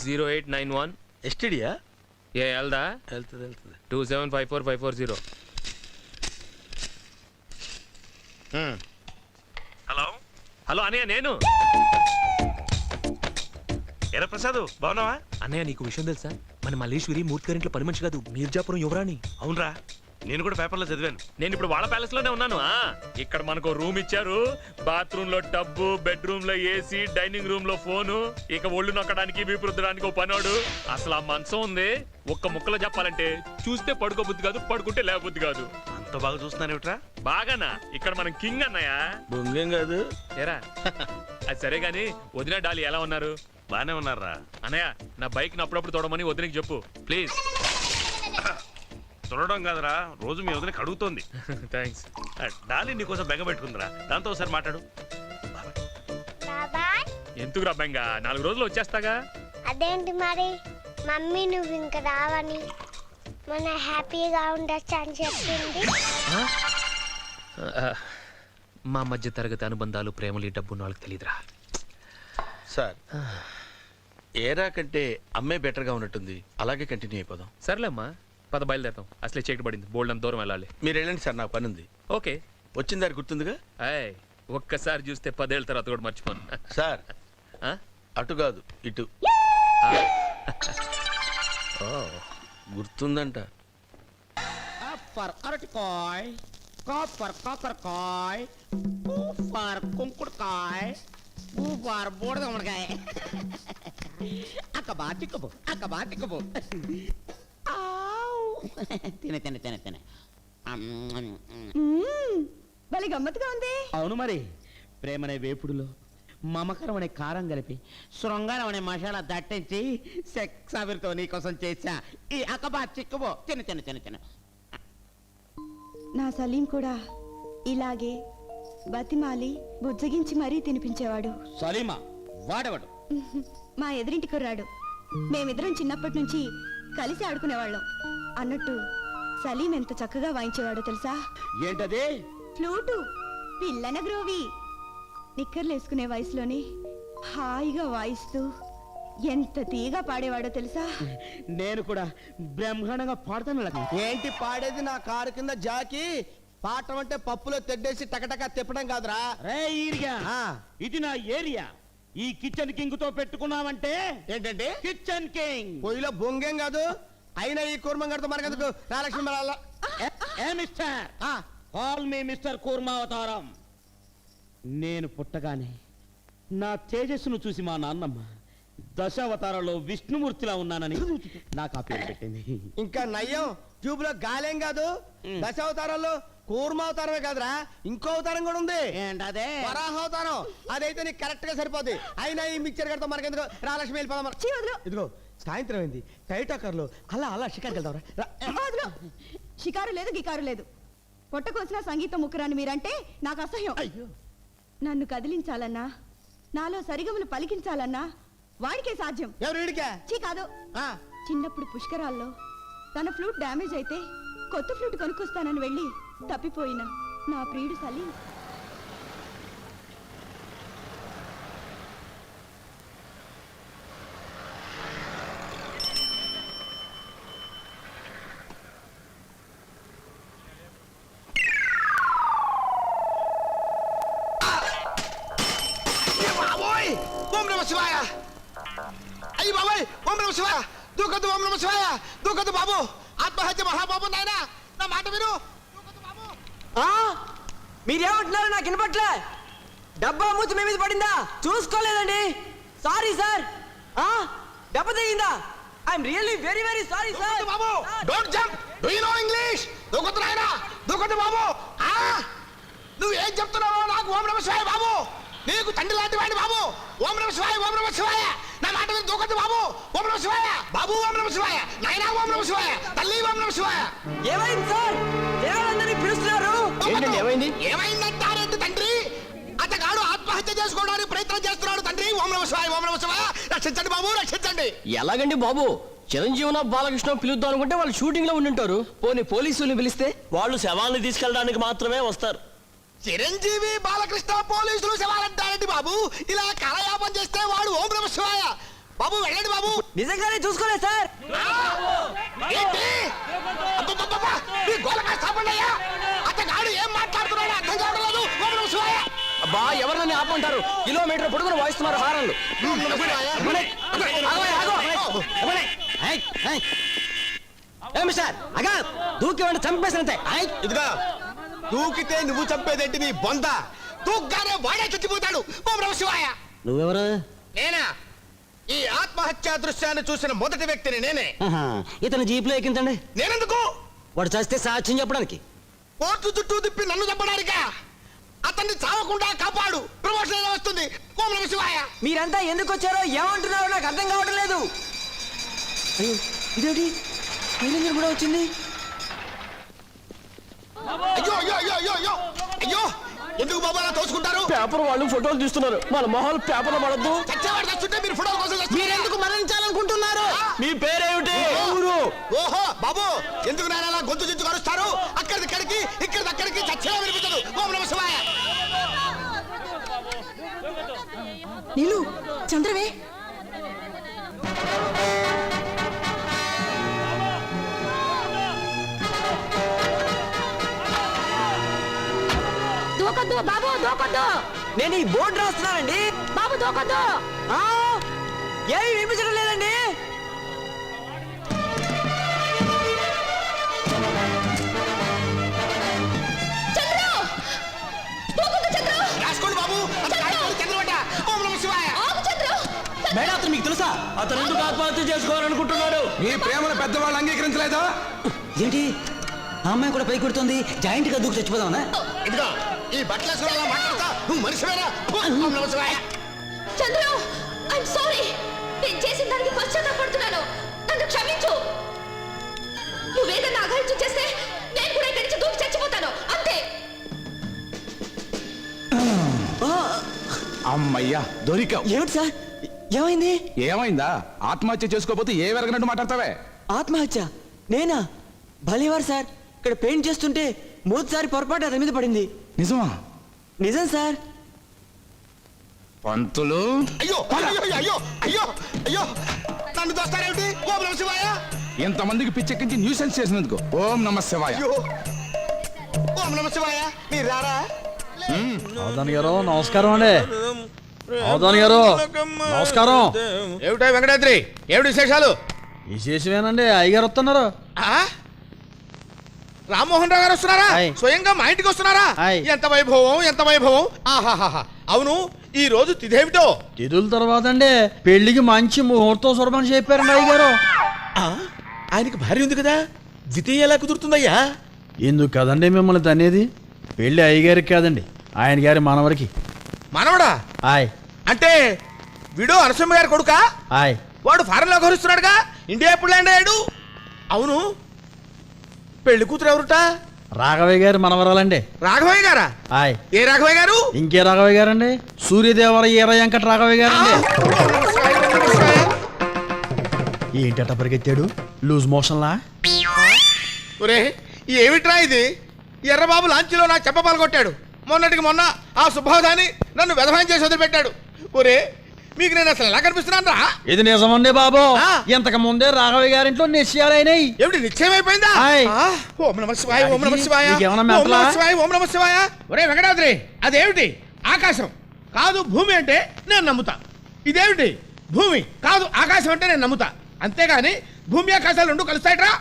S8: 0891
S3: ఎస్టీడియా?
S8: ఏ వెళ్దా?
S3: వెళ్తుంది.
S8: 27545440.
S11: హలో
S8: హలో అన్నయ్య, నేను.
S11: ఎరా ప్రసాద్, బాగున్నావా?
S8: అన్నయ్య నీకు విషయం తెలుసా? మన మల్లేశ్వరి మూర్తి గారింట్లో పని మనిషి కాదు, మీర్జాపురం యువరాణి.
S11: అవునరా, నేను కూడా పేపర్లో చదివాను.
S8: నేను ఇప్పుడు వాళ్ళ ప్యాలెస్ లోనే ఉన్నాను. ఇక్కడ మనకు రూమ్ ఇచ్చారు, బాత్రూమ్ లో టబ్బు, బెడ్రూమ్ లో ఏసీ, డైనింగ్ రూమ్ లో ఫోను, ఇక ఒళ్ళు నొక్కడానికి వీపు రుద్దడానికి ఓ పనోడు. అసలు ఆ మంచం ఉంది. ఒక్క ముక్కలో చెప్పాలంటే చూస్తే పడుకోబుద్ధి కాదు, పడుకుంటే లేకపోద్ది కాదు.
S11: అంత బాగా చూస్తున్నానేమిట్రా?
S8: బాగానా? ఇక్కడ మనం కింగ్ అన్నయ్య.
S3: బొంగేం కాదు.
S8: ఏరా అది సరే గాని వదిన డాలి ఎలా ఉన్నారు?
S11: బానే ఉన్నారా
S8: అన్నయ్య? నా బైక్ అప్పుడప్పుడు తోడమని వదినకి చెప్పు ప్లీజ్.
S11: చూడడం కాదురా, రోజు మీ వదినకి అడుగుతోంది.
S8: థ్యాంక్స్.
S11: డాలి నీకోసం బెంగ పెట్టుకుందిరా, దాంతో ఒకసారి మాట్లాడు.
S8: ఎందుకు రబ్బంగా, 4 రోజులు వచ్చేస్తాగా.
S12: అదేంటి మరి మమ్మీ నువ్వు ఇంకా రావని మన హ్యాపీగా ఉండొచ్చు అని చెప్పింది.
S8: మా మధ్య తరగతి అనుబంధాలు, ప్రేమలు, డబ్బు వాళ్ళకి తెలియదురా.
S3: సార్ ఏరా కంటే అమ్మే బెటర్గా ఉన్నట్టుంది, అలాగే కంటిన్యూ అయిపోదాం.
S8: సర్లేమ్మా, పద బయలుదేరతాం. అసలే చీకటి పడింది, బోల్డ్ అంత దూరం వెళ్ళాలి.
S3: మీరు వెళ్ళండి సార్, నాకు పని ఉంది.
S8: ఓకే.
S3: వచ్చిన దారి గుర్తుందిగా?
S8: అయ్ ఒక్కసారి చూస్తే 10 ఏళ్ళ తర్వాత కూడా మర్చిపోను.
S3: సార్ అటు కాదు ఇటు.
S8: ఓ
S3: గుర్తుందంట.
S10: ఫర్ అరటికాయ్, కాపర్ కాకరకాయ్, ఫర్ కుంకుడుకాయ్, ఫర్ బూడిద ఉడకాయ. అక్క బా చిక్కబో. తినే తినే తినే తినే.
S13: భలే గమ్మత్తుగా ఉంది.
S10: అవును మరి, ప్రేమనే వేపుడులో మమకరం అనే కారం కలిపి శృంగారం అనే మసాలా దట్టించి సెక్స్ ఆవిరితో నీకోసం చేశా ఈ అక్కబా చిక్కుబో. తిన తిన తిన తిన.
S13: నా సలీం కూడా ఇలాగే బతిమాలి బుజ్జగించి మరీ తినిపించేవాడు.
S10: సలీమా వాడవాడు.
S13: మా ఎదురింటి కుర్రాడు. మేమిద్దరం చిన్నప్పటి నుంచి కలిసి ఆడుకునేవాళ్ళం. అన్నట్టు సలీం ఎంత చక్కగా వాయించేవాడో తెలుసా?
S10: ఏంటది?
S13: ఫ్లూటు, పిల్లన గ్రోవి. నిక్కర్లేసుకునే వయసులోనే హాయిగా వాయిస్తూ ఎంత తీగా పాడేవాడో తెలుసా?
S10: నేను కూడా బ్రహ్మాండంగా పాడతాను.
S1: ఏంటి పాడేది? నా కారు కింద జాకి పాటం అంటే పప్పులో తెడ్డేసి టకటక తిప్పడం కాదురా.
S10: రే ఈరిగా, ఇది నా ఏరియా. ఈ కిచెన్ కింగ్ తో పెట్టుకున్నావంటే
S1: ఏంటంటే
S10: కిచెన్ కింగ్.
S1: పొయ్యిలో బొంగేం కాదు. అయినా ఈ కూర్మంగడితో మనకెందుకు? రాలక్ష్మి
S10: ఏ మిస్టర్, కాల్ మీ మిస్టర్ కూర్మావతారం. నేను పుట్టగానే నా తేజస్సును చూసి మా నాన్నమ్మ దశావతారంలో విష్ణుమూర్తిలా ఉన్నానని నాకు ఆ పేరు పెట్టింది.
S1: ఇంకా నయ్యం, ట్యూబ్ లో గాలేం కాదు. దశావతారాల్లో కూర్మావతారమే కాదురా, ఇంకో అవతారం కూడా ఉంది.
S10: ఏంటదే?
S1: వరాహావతారం. అదైతే నీకు కరెక్ట్ గా సరిపోద్ది. అయినా ఈ మిక్చర్ గడితో మనకెందుకు? రాలక్ష్మి వెళ్ళిపోదాం. ఇదిగో సాయంత్రం అయింది, కైటాకర్లు అలా అలా షికారు వెళ్దాం.
S13: షికారు లేదు గికారు లేదు. పొట్టకోసిన సంగీతం ముక్కరాని మీరంటే నాకు అసహ్యం.
S10: అయ్యో,
S13: నన్ను కదిలించాలన్నా, నాలో సరిగమలు పలికించాలన్నా వాడికే సాధ్యం.
S1: ఎవరు వీడికా?
S13: చీ కాదు. చిన్నప్పుడు పుష్కరాల్లో తన ఫ్లూట్ డ్యామేజ్ అయితే కొత్త ఫ్లూట్ కొనుక్కొస్తానని వెళ్ళి తప్పిపోయిన నా ప్రియుడు సలీం.
S1: ఓం నమ శివాయ. అయ్యి బాబాయ్, ఓం నమ శివాయ. దూకొద్దు, ఓం నమ శివాయ. దూకొద్దు బాబు, ఆత్మహత్య మహాపాపం నాయన. నా మాట విను.
S9: మీరేమంటున్నారు? నాకు వినపట్లే. డబ్బా మూతి మీ మీద పడిందా? చూసుకోలేదండి. Sorry sir. దెబ్బ తగిందా? I'm really very very sorry sir.
S1: బాబు, don't jump. Do you know English? దూకొద్దు నాయన, దూకొద్దు బాబు. నువ్వు ఏం చెప్తున్నావో నాకు ఓం నమ శివాయ బాబు. నీకు తండ్రి లాంటి వాడి బాబు. ఓం నమ శివాయ, ఓం నమ శివాయ. నా మాట మీద దూకొద్దు బాబు. ఓం నమ శివాయ బాబు, ఓం నమ శివాయ. నాయనా ఓం నమ శివాయ. తల్లి ఓం నమ శివాయ.
S9: ఏమైంది సార్? దేవాలందరినీ పిలుస్తున్నారు.
S2: ఏంటండి ఏమైంది?
S1: ఏమైందంటారేంటి తండ్రి? అతగాడు ఆత్మహత్య చేసుకోవడానికి ప్రయత్నం చేస్తున్నాడు తండ్రి. ఓం నమ శివాయ, ఓం నమ శివాయ. రక్షించండి బాబు, రక్షించండి.
S9: ఎలాగండి బాబు? చిరంజీవిన బాలకృష్ణ పిలుద్దాం అనుకుంటే వాళ్ళు షూటింగ్ లో ఉండింటారు. పోనీ పోలీసులు పిలిస్తే? వాళ్ళు శవాల్ని తీసుకెళ్ళడానికి మాత్రమే వస్తారు.
S1: చిరంజీవి, బాలకృష్ణ, పోలీసులు శవాలంటారండి బాబు. ఇలా కలయాపం చేస్తే వాడు ఓం నమ శివాయ. బాబు వెళ్ళండి బాబు.
S9: నిజంగానే చూసుకోలేదు సార్.
S1: ఏంటి? అబ్బబ్బబ్బబ్బా! ఈ గోలకాయ స్థాపనయ్యా. అతగాడు ఏం మాట్లాడుతున్నాడో అర్థం కావడం లేదు. ఓం నమ శివాయ.
S9: అబ్బా, ఎవరినని ఆపంటారు? కిలోమీటర్ పొడుగున వాయిస్తున్నారు హారన్లు. దూకి వాడిని చంపేసినంతే.
S1: ఇదిగా దూకితే నువ్వు చంపేదేంటి నీ బొంద? దూగ్గానే వాడే చచ్చిపోతాడు. ఓం నమ శివాయ.
S9: నువ్వెవరు?
S1: నేనా? ఈ ఆత్మహత్యా దృశ్యాన్ని చూసిన మొదటి వ్యక్తిని నేనే.
S9: ఇతను జీప్ లో ఎక్కించండి.
S1: నేనెందుకు?
S9: వాడు చేస్తే సాక్ష్యం చెప్పడానికి.
S1: కోర్టు చుట్టూ తిప్పి నన్ను చంపడానికా? అతన్ని చావకుండా కాపాడు. ప్రమోషన్ ఎలా వస్తుంది? ఓం నమ శివాయ.
S9: మీరంతా ఎందుకు వచ్చారో ఏమంటున్నారో నాకు అర్థం కావడం లేదు. అయ్యో, ఇదేంటి శైలేంద్ర కూడా వచ్చింది?
S1: అయ్యో అయ్యో అయ్యో అయ్యో అయ్యో అయ్యో, ఎందుకు బాబు అలా తోచుకుంటారు?
S9: పేపర్ వాళ్ళు ఫోటోలు తీస్తున్నారు. వాళ్ళ మొహాలు పేపర్లో పడద్దు.
S1: చచ్చేవాడు చచ్చుంటే మీరు ఫోటోల కోసం
S9: మీరెందుకు మరణించాలనుకుంటున్నారు? మీ పేరేమిటి?
S1: ఓహో బాబు, ఎందుకు నాయన అలా గొంతు చించు కరుస్తారు? అక్కడికి ఇక్కడికి, ఇక్కడికి అక్కడికి చచ్చేలా వినిపించదు. ఓం నమ శివాయ.
S13: నీలు, చంద్రవే. దూకొద్దు బాబు, దూకొద్దు.
S9: నేను ఈ బోర్డు రాస్తున్నానండి.
S13: బాబు దూకొద్దు.
S9: ఏమి వినిపించడం లేదండి. తెలుసా అతను ఎందుకు ఆత్మహత్య చేసుకోవాలనుకుంటున్నాడు?
S6: నీ ప్రేమను పెద్దవాళ్ళు అంగీకరించలేదా?
S9: ఏంటి ఆ అమ్మాయి కూడా పై కొడుతుంది? జాయింట్ గా దూకు చచ్చిపోదామనా?
S1: ఇదిగో ఈ బట్టల మాట్లాడతా నువ్వు మనిషివేరా?
S13: Chandru I'm sorry. నేను చేసిన దానికి పశ్చాత్తాపడుతున్నాను. నన్ను క్షమించు. నువ్వేదన్నా అఘాయిత్యం చేస్తే నేను కూడా ఇక్కడి నుంచి దూకి చచ్చిపోతాను అంతే.
S6: అమ్మయ్యా దొరికావు.
S9: ఏమిటి సార్ ఏమైంది?
S6: ఏమైందా? ఆత్మహత్య చేసుకోకపోతే ఏ వెరగనట్టు మాట్లాడతావే?
S9: ఆత్మహత్య? నేనా? భలేవారు సార్. ఇక్కడ పెయింట్ చేస్తుంటే మూడుసారి పొరపాటు అతని మీద పడింది.
S6: నిజమా?
S9: నిజం సార్.
S6: పంతులు
S1: అయ్యో అయ్యో అయ్యో అయ్యో అయ్యో నన్ను దోస్తారేమిటి? ఓం నమ శివాయ.
S6: ఎంతమందికి పిచ్చెక్కించి న్యూసెన్స్ చేసినందుకు ఓం నమ శివాయ.
S1: అయ్యో ఓం నమ శివాయ. మీరు రారా?
S10: అవధాని గారు నమస్కారం అండి. అవధాని గారు నమస్కారం.
S3: ఏమిటో వెంకటాద్రి, ఏమిటి విశేషాలు?
S10: విశేషమేనండి, అయ్యగారు వస్తున్నారు.
S3: రామ్మోహన్ రావు గారు వస్తున్నారా?
S10: ఆయ్.
S3: స్వయంగా మా ఇంటికి వస్తున్నారా?
S10: ఆయ్.
S3: ఎంత వైభవం, ఎంత వైభవం. ఆహాహా. అవును, ఈ రోజు తిథేమిటో?
S10: తిథుల తర్వాత అండి పెళ్లికి మంచి ముహూర్తం సురమని చెప్పారండి అయ్యగారు.
S3: ఆయనకి భార్య ఉంది కదా, ద్వితీయ ఎలా కుదురుతుందయ్యా?
S10: ఎందుకు కదండి మిమ్మల్ని తనేది? పెళ్లి అయ్యగారికి కాదండి, ఆయన గారి మనవరికి.
S3: మనవడా?
S10: ఆయ్
S3: అంటే విడో నరసింహ గారి కొడుకా?
S10: ఆయ్
S3: వాడు ఫారెన్ లో గౌరవిస్తున్నాడుగా, ఇండియా ఎప్పుడు ల్యాండ్ అయ్యాడు? అవును, పెళ్లి కూతురు ఎవరుట?
S10: రాఘవయ్య గారి మనవరాలండి.
S3: రాఘవయ్య గారా?
S10: ఆయ్
S3: ఏ రాఘవయ్య గారు?
S10: ఇంకే రాఘవయ్య గారండి, సూర్యదేవర ఈర వెంకట రాఘవయ్య గారండి. ఏంటట పరిగెత్తాడు లూజ్ మోషన్లా?
S3: ఒరే ఏమిట్రా ఇది? ఎర్రబాబు లాంచీలో నా చెప్పపాలు కొట్టాడు. మొన్నటికి మొన్న ఆ సుబ్బాదాన్ని నన్ను వ్యవహారం చేసి వదిలిపెట్టాడు. ఒరే మీకు నేను అసలు ఎలా కనిపిస్తున్నాను రా?
S10: ఇది నిజమండి బాబు.
S3: ఆ.
S10: ఇంతకు ముందే రాఘవయ్య గారింట్లో నిశ్చయాలైనాయి.
S3: ఏమిటి నిశ్చయమైపోయిందా?
S10: ఆయ్.
S3: ఓం నమ శివాయ, ఓం నమ శివాయ,
S10: నీకేమన్నా
S3: ఓం
S10: మెంటలా?
S3: నమ శివాయ, ఓం నమ శివాయ. ఒరే వెంకటాద్రి, అదేమిటి? ఆకాశం కాదు భూమి అంటే నేను నమ్ముతా. ఇదేమిటి? భూమి కాదు ఆకాశం అంటే నేను నమ్ముతా. అంతేగాని భూమి ఆకాశాలు రెండు కలుస్తాయట్రా?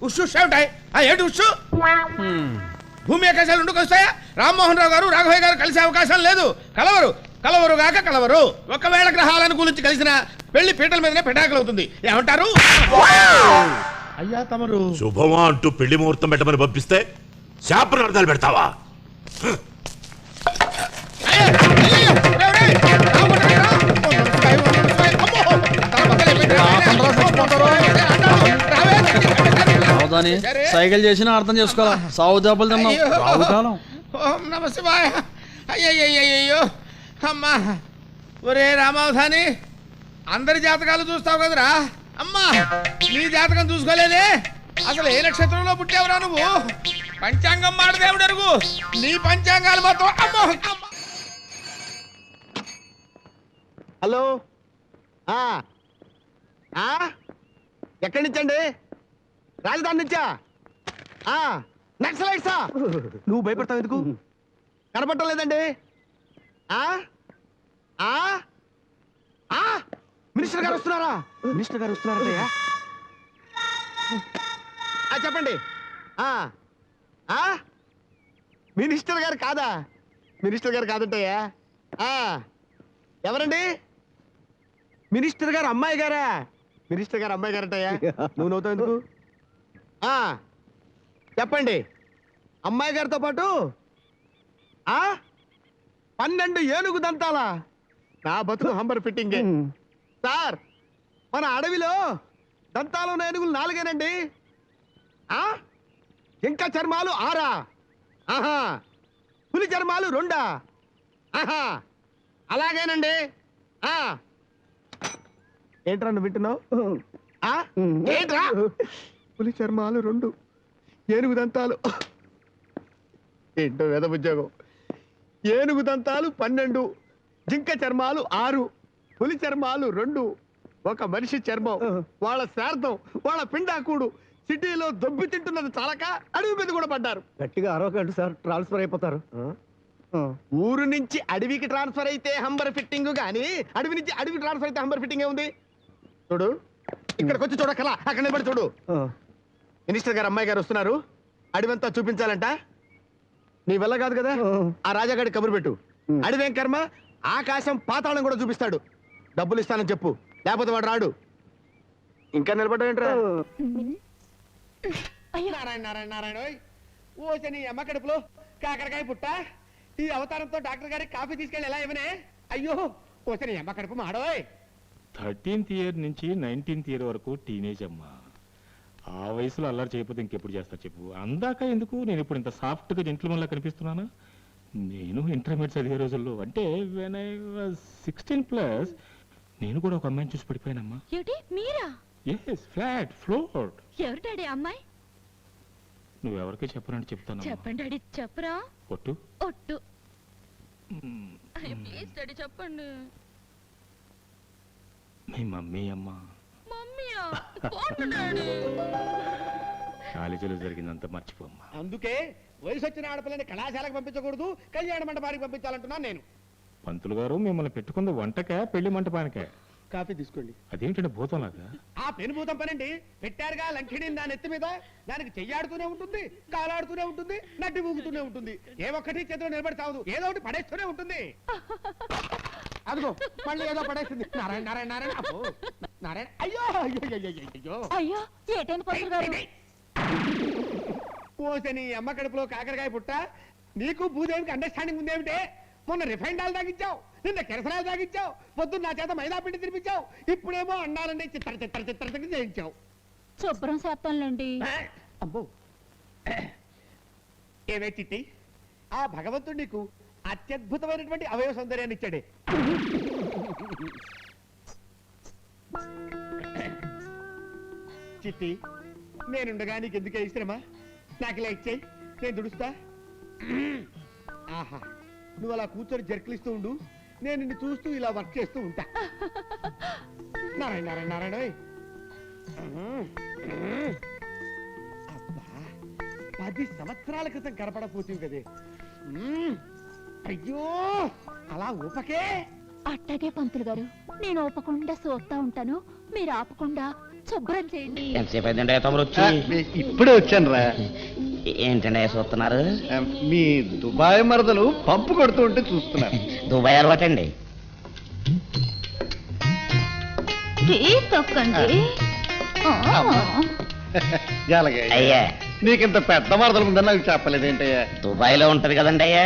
S3: ఉషు ఏమిటాయి? ఏమిటి ఉషు? భూమి ఆకాశాలు రెండు కలుస్తాయా? రామ్మోహన్ రావు గారు రాఘవయ్య గారు కలిసే అవకాశం లేదు. కలవరు, కలవరు గాక కలవరు. ఒకవేళ గ్రహాలను గురించి కలిసిన పెళ్లి పీటల మీదనే పెటాకులు అవుతుంది. ఏమంటారు? అయ్యా తమరు
S11: శుభమా అంటూ పెళ్లి ముహూర్తం పెట్టమని పంపిస్తే శాపనార్థాలు పెడతావా?
S10: అవదాని సైకిల్ చేసినా అర్థం చేసుకోవాలా. సాగు దెబ్బలు తిన్నాం. రావు కాలం.
S3: ఓం నమ శివాయ. అయ్యయ్యో అమ్మా. ఒరే రామావధాని, అందరి జాతకాలు చూస్తావు కదరా? అమ్మా నీ జాతకం చూసుకోలేదే. అసలు ఏ నక్షత్రంలో పుట్టావురా నువ్వు? పంచాంగం మాట దేవుడు అరుగు. నీ పంచాంగాలు మొత్తం అమ్మో.
S1: హలో ఎక్కడి నుంచండి? రాజధాని నుంచా? నక్సలైట్సా? నువ్వు భయపడతావు ఎందుకు? కనపడటం లేదండి. మినిస్టర్ గారు వస్తున్నారా? మినిస్టర్ గారు వస్తున్నారయ్యా. చెప్పండి. మినిస్టర్ గారు కాదా? మినిస్టర్ గారు కాదంటయ్యా. ఎవరండి? మినిస్టర్ గారు అమ్మాయి గారా? మినిస్టర్ గారు అమ్మాయి గారంటయ్యా. నువ్వు నవ్వుతావు ఎందుకు? చెప్పండి. అమ్మాయి గారితో పాటు 12 ఏనుగు దంతాలా? నా బతుకు హంబర్ ఫిట్టింగే. సార్ మన అడవిలో దంతాలు ఉన్న ఏనుగులు 4 ఇంకా చర్మాలు 6? పులి చర్మాలు 2? అలాగేనండి. ఏంట్రా నువ్వు వింటున్నావు? ఏంట్రా? పులి చర్మాలు 2, ఏనుగు దంతాలు. ఏంటో వేద ఉద్యోగం. ఏనుగు దంతాలు 12, జింక చర్మాలు 6, పులి చర్మాలు 2, ఒక మనిషి చర్మం, వాళ్ళ శార్థం, వాళ్ళ పిండాకుడు సిటీలో దొబ్బి తింటున్నది చాలక అడవి మీద కూడా పడ్డారు. గట్టిగా అరవకండి సార్, ట్రాన్స్ఫర్ అయిపోతారు. ఊరు నుంచి అడవికి ట్రాన్స్ఫర్ అయితే హంబర్ ఫిట్టింగ్ గానీ అడవి నుంచి అడవికి ట్రాన్స్ఫర్ అయితే హంబర్ ఫిట్టింగ్ ఉంది. చూడు, ఇక్కడికి వచ్చి చూడక్కలా, అక్కడ నిలబడి చూడు. మినిస్టర్ గారు అమ్మాయి గారు వస్తున్నారు. అడవంతా చూపించాలంట. నీ వల్ల కాదు కదా. ఆ రాజాగాడి కబురు పెట్టు. అడవేం కర్మ, ఆకాశం పాతాళం కూడా చూపిస్తాడు. డబ్బులు ఇస్తానని చెప్పు, లేకపోతే వాడు రాడు. ఇంకా నిలబడ్డా?
S3: నారాయణ నారాయణ నారాయణ ఓ నీ అమ్మ కడుపులో కాకరకాయ పుట్ట. ఈ అవతారంతో డాక్టర్ గారికి కాఫీ తీసుకెళ్ళి ఎలా ఇవ్వనే? అయ్యో ఓసని అమ్మ కడుపు మాడోయ్.
S8: 13th ఇయర్ నుంచి 19th ఇయర్ వరకు టీనేజ్ అమ్మా. ఆ వయసులో అల్లరి చేయకపోతే ఇంకెప్పుడు చేస్తా చెప్పు. అందాక ఎందుకు, నేను ఇప్పుడు ఇంత సాఫ్ట్గా జెంట్లమన్ లా కనిపిస్తున్నానా? నేను ఇంటర్మీడియట్ చదివే రోజుల్లో, అంటే when I was 16+, నేను కూడా ఒక అమ్మాయిని చూసి పడిపోయానమ్మా.
S13: ఏమిటి మీరా?
S8: Yes, flat floor.
S13: ఎవరు డాడీ అమ్మాయి?
S8: నువ్వెవరికి చెప్పనంటే చెప్తాను.
S13: చెప్పండి డాడీ, చెప్పరా?
S8: ఒట్టు
S13: ఒట్టు. ప్లీజ్ డాడీ చెప్పండి.
S8: మీ మమ్మీ అమ్మా.
S13: మమ్మీయా? పోండి డాడీ.
S8: కాలేజీలో జరిగిందంతా మర్చిపోమ్మా.
S3: అందుకే వయసు వచ్చిన ఆడపిల్లని కళాశాలకు పంపించకూడదు, కళ్యాణ మండపానికి పంపించాలంటున్నాను నేను.
S8: పంతులు గారు మిమ్మల్ని పెట్టుకుంది వంటకే పెళ్లి మంటపానికే?
S3: కాఫీ తీసుకోండి.
S8: అదేంటంటే భూతంలాగా?
S3: ఆ పెనుభూతం పనండి. పెట్టారుగా లంకిణిని దాని ఎత్తి మీద, దానికి చెయ్యాడుతూనే ఉంటుంది, కాలాడుతూనే ఉంటుంది, నడ్డి ఊగుతూనే ఉంటుంది. ఏ ఒక్కటి చేతిలో నిలబడి చావదు, ఏదో ఒకటి పడేస్తూనే ఉంటుంది. అదిగో మళ్ళీ ఏదో పడేస్తుంది. నారాయణ నారాయణ నారాయణ అబ్బో నారాయణ. అయ్యో అయ్యో అయ్యో అయ్యో
S13: అయ్యో ఏటైనా పంతులు గారు?
S3: ఓసని అమ్మ కడుపులో కాకరకాయ పుట్ట. నీకు భూదేవికి అండర్స్టాండింగ్ ఉందేమిటే? మొన్న రిఫైండ్ ఆయిల్ తాగించావు, నిన్న కెరసనాలు తాగించావు, పొద్దున్న నా చేత మైదా పిండి తినిపించావు, ఇప్పుడేమో అన్నారండి చిత్తర చిత్తర చిత్తర చేయించావు.
S13: శుభ్రం చేస్తానులేండి.
S3: అబ్బో ఏమే చిట్టి, ఆ భగవంతుడు నీకు అత్యద్భుతమైనటువంటి అవయవ సౌందర్యాన్ని ఇచ్చాడే. చిట్టి, నేనుండగా నీకు ఎందుకే ఇష్టమా? నాకు ఇలా ఇచ్చేయి, నేను దుడుస్తా. ఆహా, నువ్వు అలా కూర్చొని జర్కిలిస్తూ ఉండు, నేను నిన్ను చూస్తూ ఇలా వర్క్ చేస్తూ ఉంటా. నారాయణ నారాయణ నారాయణ. అబ్బా, 10 సంవత్సరాల క్రితం కనపడపోతుంది కదే. అయ్యో అలా ఊపకే.
S13: అట్టగే పంతులు గారు, నేను ఓపకుండా చూస్తా ఉంటాను, మీరు ఆపకుండా శుభ్రం చేయండి.
S1: ఇప్పుడే వచ్చాను రా.
S2: ఏంటండి చూస్తున్నారు?
S1: మీ దుబాయ్ మరదలు పంపు కొడుతూ ఉంటే చూస్తున్నాను.
S2: దుబాయ్ అలవాటండి.
S13: తొక్కండి.
S2: అయ్యా,
S1: నీకింత పెద్ద మరదలు ఉందని నాకు చెప్పలేదేంటయ్యా?
S2: దుబాయ్ లో ఉంటది కదండి అయ్యా.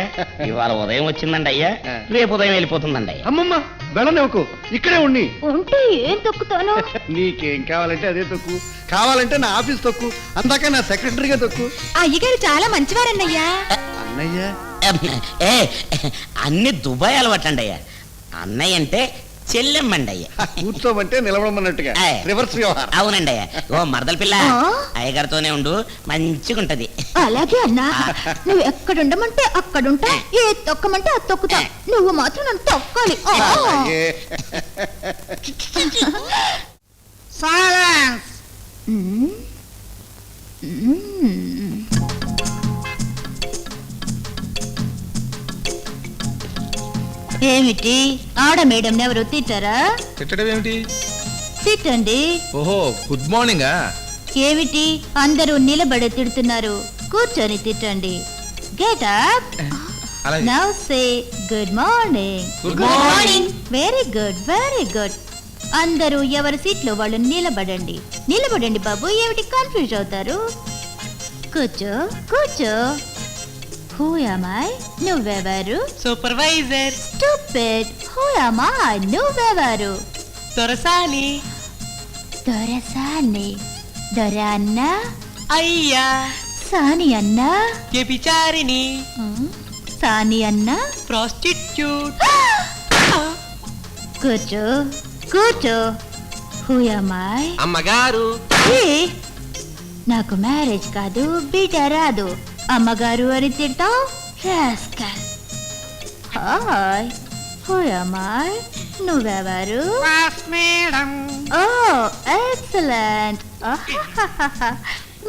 S2: ఇవాళ ఉదయం వచ్చిందండి అయ్యా, రేపు ఉదయం వెళ్ళిపోతుందండి అయ్యా.
S1: అమ్మమ్మ వెళ్ళనేవకు, ఇక్కడే ఉండి.
S13: ఉంటే ఏం తొక్కుతాను?
S1: నీకేం కావాలంటే అదే తొక్కు, కావాలంటే నా ఆఫీస్ తొక్కు, అందాక నా సెక్రటరీగా తొక్కు.
S13: అయ్యగారు చాలా మంచివారన్నయ్యా.
S1: అన్నయ్య
S2: ఏ అన్ని దుబాయ్ అలవాటండి అయ్యా. అన్నయ్య అంటే చెల్లెమ్మండి అయ్యా.
S1: కూర్చోమంటే నిలబడమన్నట్టుగా రివర్స్ వ్యవహారం.
S2: అవునండి అయ్యా. ఓ మరదల పిల్ల, అయ్యగారితోనే ఉండు, మంచిగా ఉంటది.
S13: అలాగే అన్నా, నువ్వు ఎక్కడుండమంటే అక్కడుంటా, ఏ తొక్కమంటే అది తొక్కుతా, నువ్వు మాత్రం నన్ను తొక్కాలి. ఏమిటి ఆడ మేడం ఎవరు తిట్టారా?
S3: తిట్టడం ఏమిటి?
S13: తిట్టండి.
S3: ఓహో, గుడ్ మార్నింగ్.
S13: ఏమిటి అందరూ నిలబడి తిడుతున్నారు? కూర్చొని తిట్టండి. Get up. Now say good morning.
S3: Good morning.
S13: Very good, very good. అందరూ ఎవరి సీట్లో వాళ్ళు నిలబడండి. నిలబడండి బాబు, ఏమిటి కన్ఫ్యూజ్ అవుతారు? కూర్చో కూర్చో. Who am I? నువ్వెవరు?
S5: Supervisor.
S13: Stupid. Who am I? నువ్వెవరు?
S5: దొరసాని.
S13: దొరసాని. దొర అన్న.
S5: అయ్యా.
S13: సాని అన్న.
S5: వ్యభిచారిణి.
S13: సాని అన్న.
S5: ప్రాస్టిట్యూట్.
S13: కూర్చో కూర్చో. Who am I?
S5: అమ్మగారు.
S13: నాకు మ్యారేజ్ కాదు, బిడ్డ రాదు. అమ్మగారు అని తిడతావు? Rascal. Hi, who am I? నువ్వెవరు?
S5: మేడం.
S13: Oh excellent.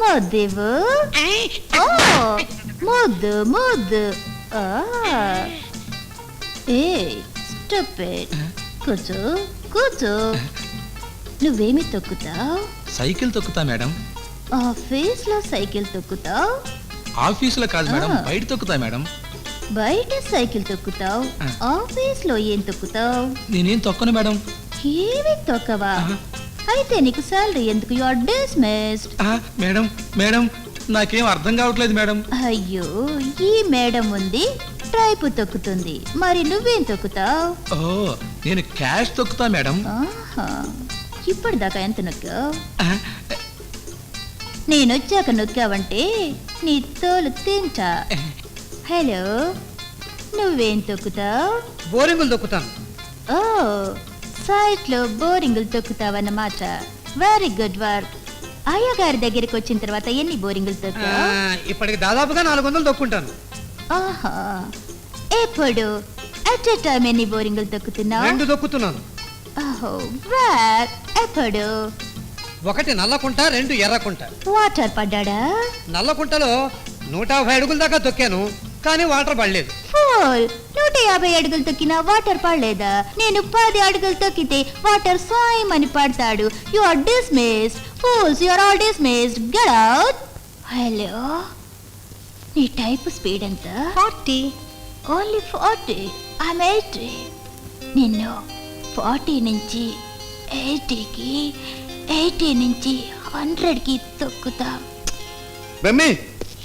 S13: ముద్దివు. ఓ ముద్దు ముద్దు. ఏ స్టూపిడ్. కూర్చో కూర్చో. నువ్వేమి తొక్కుతావు?
S3: సైకిల్ తొక్కుతా మేడం.
S13: ఆఫీస్లో సైకిల్ తొక్కుతావు?
S3: ఆఫీసులో కాదు మేడం, బయట తొక్కుతా మేడం.
S13: బయట సైకిల్ తొక్కుతావు, ఆఫీస్లో ఏం తొక్కుతావు?
S3: నేనేం తొక్కను మేడం.
S13: ఏమి తొక్కవా అయితే నీకు సాలరీ ఎందుకు? You are dismissed.
S3: Madam madam నాకేం అర్థం కావట్లేదు మేడం.
S13: అయ్యో, ఈ మేడం ఉంది టైపు తొక్కుతుంది, మరి నువ్వేం తొక్కుతావు?
S3: ఓ, నేను క్యాష్ తొక్కుతా మేడం.
S13: ఇప్పటిదాకా ఎంత నొక్కావు? నేనొచ్చాక నొక్కావంటే నీ తోలు తింటా. హలో, నువ్వేం తొక్కుతావు?
S5: బోరింగులు దొక్కుతాను.
S13: ఓ, సైట్ లో బోరింగులు తొక్కుతావన్నమాట. Very good work. అయ్య గారి దగ్గరికి వచ్చిన తర్వాత ఎన్ని బోరింగులు తొక్కావు?
S5: ఇప్పటికి దాదాపుగా 400 దొక్కుంటాను.
S13: ఆహా, ఎప్పుడు అట్ ఎ టైం ఎన్ని బోరింగులు తొక్కుతున్నావు?
S5: 2 దొక్కుతున్నాను.
S13: ఓహో, వేర్ ఎప్పుడు?
S5: 1 నల్లకుంట, 2 ఎర్రకుంట.
S13: వాటర్ పడ్డాడా?
S5: నల్లకుంటలో 150 అడుగుల దాకా తొక్కాను, కానీ వాటర్ పడలేదు.
S13: ఫూల్, 150 అడుగులు తొక్కినా వాటర్ పడలేదా? నేను 10 అడుగులు తొక్కితే వాటర్ సాయమని పడతాడు. You are dismissed. Fools, you are all dismissed. Get out. Hello, నీ టైప్ స్పీడ్ ఎంత? 40. ఓన్లీ 40. ఐఎమ్ 80. నిన్ను 40 నుంచి 80కి, 80 నుంచి 100కి తొక్కుతా.
S3: బెమ్మి,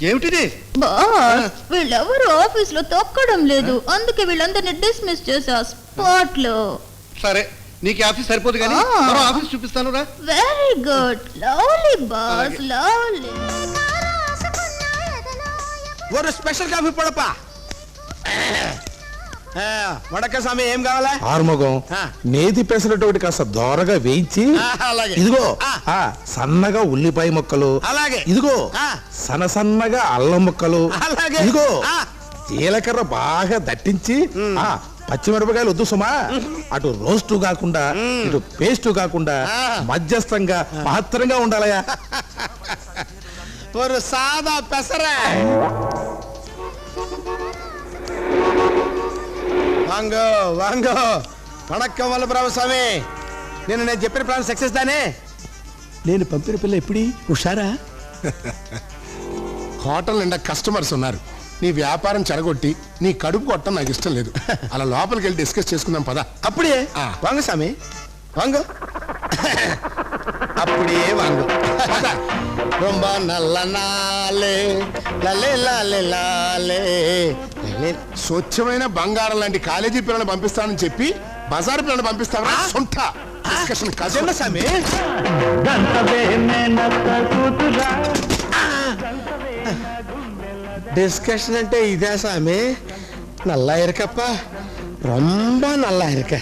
S3: ఏమిటిది?
S13: బాస్, వీళ్ళెవరు ఆఫీస్ లో తొక్కడం లేదు, అందుకే వీళ్ళందరినీ డిస్మిస్ చేసా స్పాట్ లో.
S3: సరే, నీకు ఆఫీస్ సరిపోదు కానీ మరో ఆఫీస్ చూపిస్తాను రా.
S13: Very good, lovely boss, lovely.
S3: ఒక స్పెషల్ కాఫీ పొడపా. వడక స్వామి ఏం కావాలా?
S6: ఆరుముఖం నేతి పెసరట్టు ఒకటి కాస్త దోరగా వేయించి, ఇదిగో సన్నగా ఉల్లిపాయ ముక్కలు,
S3: అలాగే
S6: ఇదిగో సన్నగా అల్లం ముక్కలు,
S3: అలాగే
S6: ఇదిగో జీలకర్ర బాగా దట్టించి, పచ్చిమిరపకాయలు వద్దు సుమా, అటు రోస్టు కాకుండా ఇటు పేస్ట్ కాకుండా మధ్యస్థంగా పాత్రంగా ఉండాలయా.
S3: ఒక సాదా పెసర. వాంగో వాంగో, వణక్కం వల్లభరామ స్వామి. నేను చెప్పిన ప్లాన్ సక్సెస్ దానే. నేను పంపిన పిల్ల ఎప్పుడు హుషారా?
S6: హోటల్ నిండా కస్టమర్స్ ఉన్నారు. నీ వ్యాపారం చెడగొట్టి నీ కడుపు కొట్టడం నాకు ఇష్టం లేదు. అలా లోపలికి వెళ్ళి డిస్కస్ చేసుకుందాం పదా.
S3: అప్పుడే వాంగ స్వామి, వాంగో. అప్పుడే వాంగో. రొంబ నల్ల నాలే లలే లాలే లాలే.
S6: స్వచ్ఛమైన బంగారం లాంటి కాలేజీ పిల్లల్ని పంపిస్తానని చెప్పి బజారు పిల్లల్ని పంపిస్తావా? సొంత డిస్కషన్ కాదు
S3: స్వామి. డిస్కషన్ అంటే ఇదే స్వామి. నల్ల ఇరకప్ప, రొంబ నల్ల ఇరక.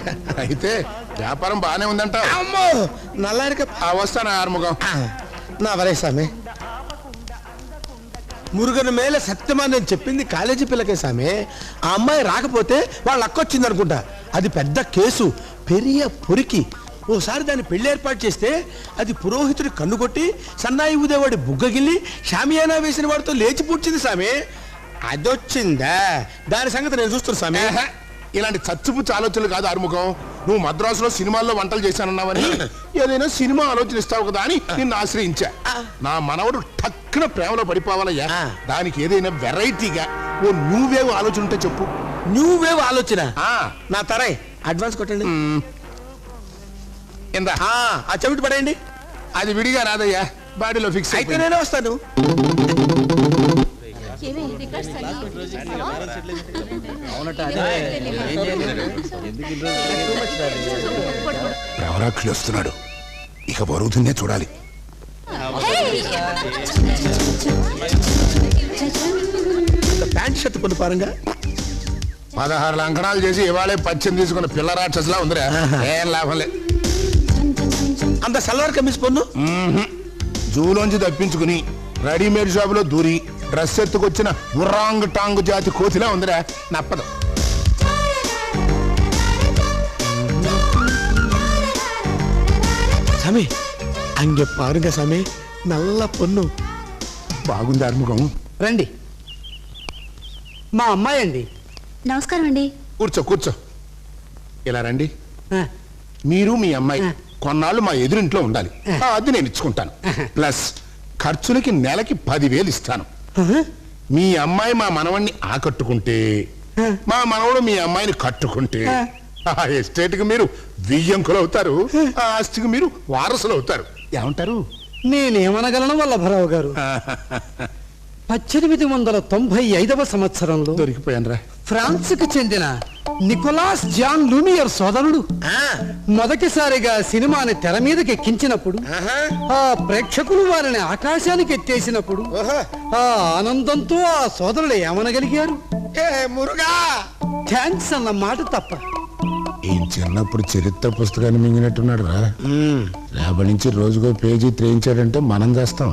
S6: అయితే వ్యాపారం బాగానే ఉందంట.
S3: అమ్మో, నల్ల ఇరకప్ప.
S6: వస్తాను ఆరుముఖం.
S3: నా వరే స్వామి. మురుగన మేల సత్యమని నేను చెప్పింది కాలేజీ పిల్లకే స్వామి. ఆ అమ్మాయి రాకపోతే వాళ్ళ అక్కొచ్చింది అనుకుంటా. అది పెద్ద కేసు, పెరియ పొరికి. ఓసారి దాన్ని పెళ్లి ఏర్పాటు చేస్తే అది పురోహితుడి కన్ను కొట్టి సన్నాయి ఊదేవాడి బుగ్గగిల్లి షామియానా వేసిన వాడితో లేచి పూడ్చింది స్వామి. అదొచ్చిందా? దాని సంగతి నేను చూస్తున్నా స్వామి.
S6: ఇలాంటి చచ్చుపుచ్చు ఆలోచనలు కాదు ఆరుముఖం. నువ్వు మద్రాసులో సినిమాల్లో వంటలు చేశానన్నావని ఏదైనా సినిమా ఆలోచన ఇస్తావు కదా అని నిన్ను ఆశ్రయించా. నా మనవడు టక్కున ప్రేమలో పడిపోవాలయ్యా. దానికి ఏదైనా వెరైటీగా ఓ న్యూ వేవ్ ఆలోచన ఉంటే చెప్పు.
S3: న్యూ వేవ్ ఆలోచన? నా తరై అడ్వాన్స్ కొట్టండి.
S6: ఎంత?
S3: ఆ చెవిటి పడేయండి.
S6: అది విడిగా రాదయ్యా, బాడీలో ఫిక్స్.
S3: అయితే నేనే వస్తాను.
S6: ప్రవరాక్షులు వస్తున్నాడు, ఇక వరుదున్నే చూడాలి.
S3: ప్యాంట్ షర్ట్ కొను పారంగా.
S6: 16 లంకణాలు చేసి ఇవాళే పచ్చని తీసుకున్న పిల్ల రాక్షసులా ఉందిరా. ఏం లాభం లేదు.
S3: అంత సల్వార్ కమీస్ పొన్ను
S6: జూలోంచి తప్పించుకుని రెడీమేడ్ షాపులో దూరి డ్రెస్ ఎత్తుకొచ్చిన ఉర్రాంగ్ టాంగ్ జాతి కోతిలా ఉందిరా. నప్పదు.
S3: సామి అంగె పారుగా సామి, నల్ల పొన్ను.
S6: బాగుంది ఆర్ముఖం.
S5: రండి, మా అమ్మాయి అండి.
S13: నమస్కారం అండి.
S6: కూర్చో కూర్చో. ఇలా రండి. మీరు మీ అమ్మాయి కొన్నాళ్ళు మా ఎదురింట్లో ఉండాలి. అది నేను ఇచ్చుకుంటాను. ప్లస్ ఖర్చులకి నెలకి 10,000 ఇస్తాను. మీ అమ్మాయి మా మనవణ్ణి ఆకట్టుకుంటే, మా మనవడు మీ అమ్మాయిని కట్టుకుంటే ఆ ఎస్టేట్కి మీరు వియ్యంకులు అవుతారు, ఆ ఆస్తికి మీరు వారసులు అవుతారు. ఏమంటారు?
S9: నేనేమనగలను వల్లభరావు గారు? 1895 సంవత్సరంలో
S6: దొరికిపోయాను రా.
S9: ఫ్రాన్స్కు చెందిన నికోలాస్ జాన్ లూమియర్ సోదరుడు మొదటిసారిగా సినిమాని తెర మీదకి ఎక్కించినప్పుడు, ఆ ప్రేక్షకులు వారిని ఆకాశానికి ఎత్తేసినప్పుడు ఆ ఆనందంతో ఆ సోదరులు ఏమనగలిగారు?
S1: మురుగా
S9: థ్యాంక్స్ అన్న మాట తప్ప.
S6: ఈయన చిన్నప్పుడు చరిత్ర పుస్తకాన్ని మింగినట్టున్నాడు రా. రేపటి నుంచి రోజుకో పేజీ త్రేయించాడంటే మనం చేస్తాం.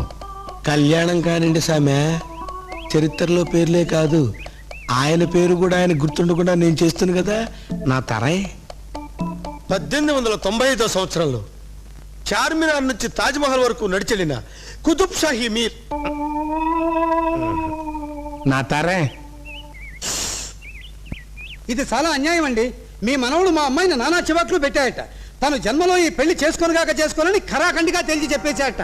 S1: కళ్యాణం కానిండి సామె, చరిత్రలో పేర్లే కాదు ఆయన పేరు కూడా ఆయన గుర్తుండకుండా నేను చేస్తాను కదా నా తరే. 1895 సంవత్సరంలో చార్మినార్ నుంచి తాజ్మహల్ వరకు నడిచెళ్ళిన కుతుబ్ షాహీ మీర్
S6: నా తరే.
S9: ఇది చాలా అన్యాయం అండి. మీ మనవడు మా అమ్మాయిని నానా చివాట్లు పెట్టాయట. తను జన్మలో ఈ పెళ్లి చేసుకోనని ఖరాఖండిగా తేల్చి చెప్పేశాట.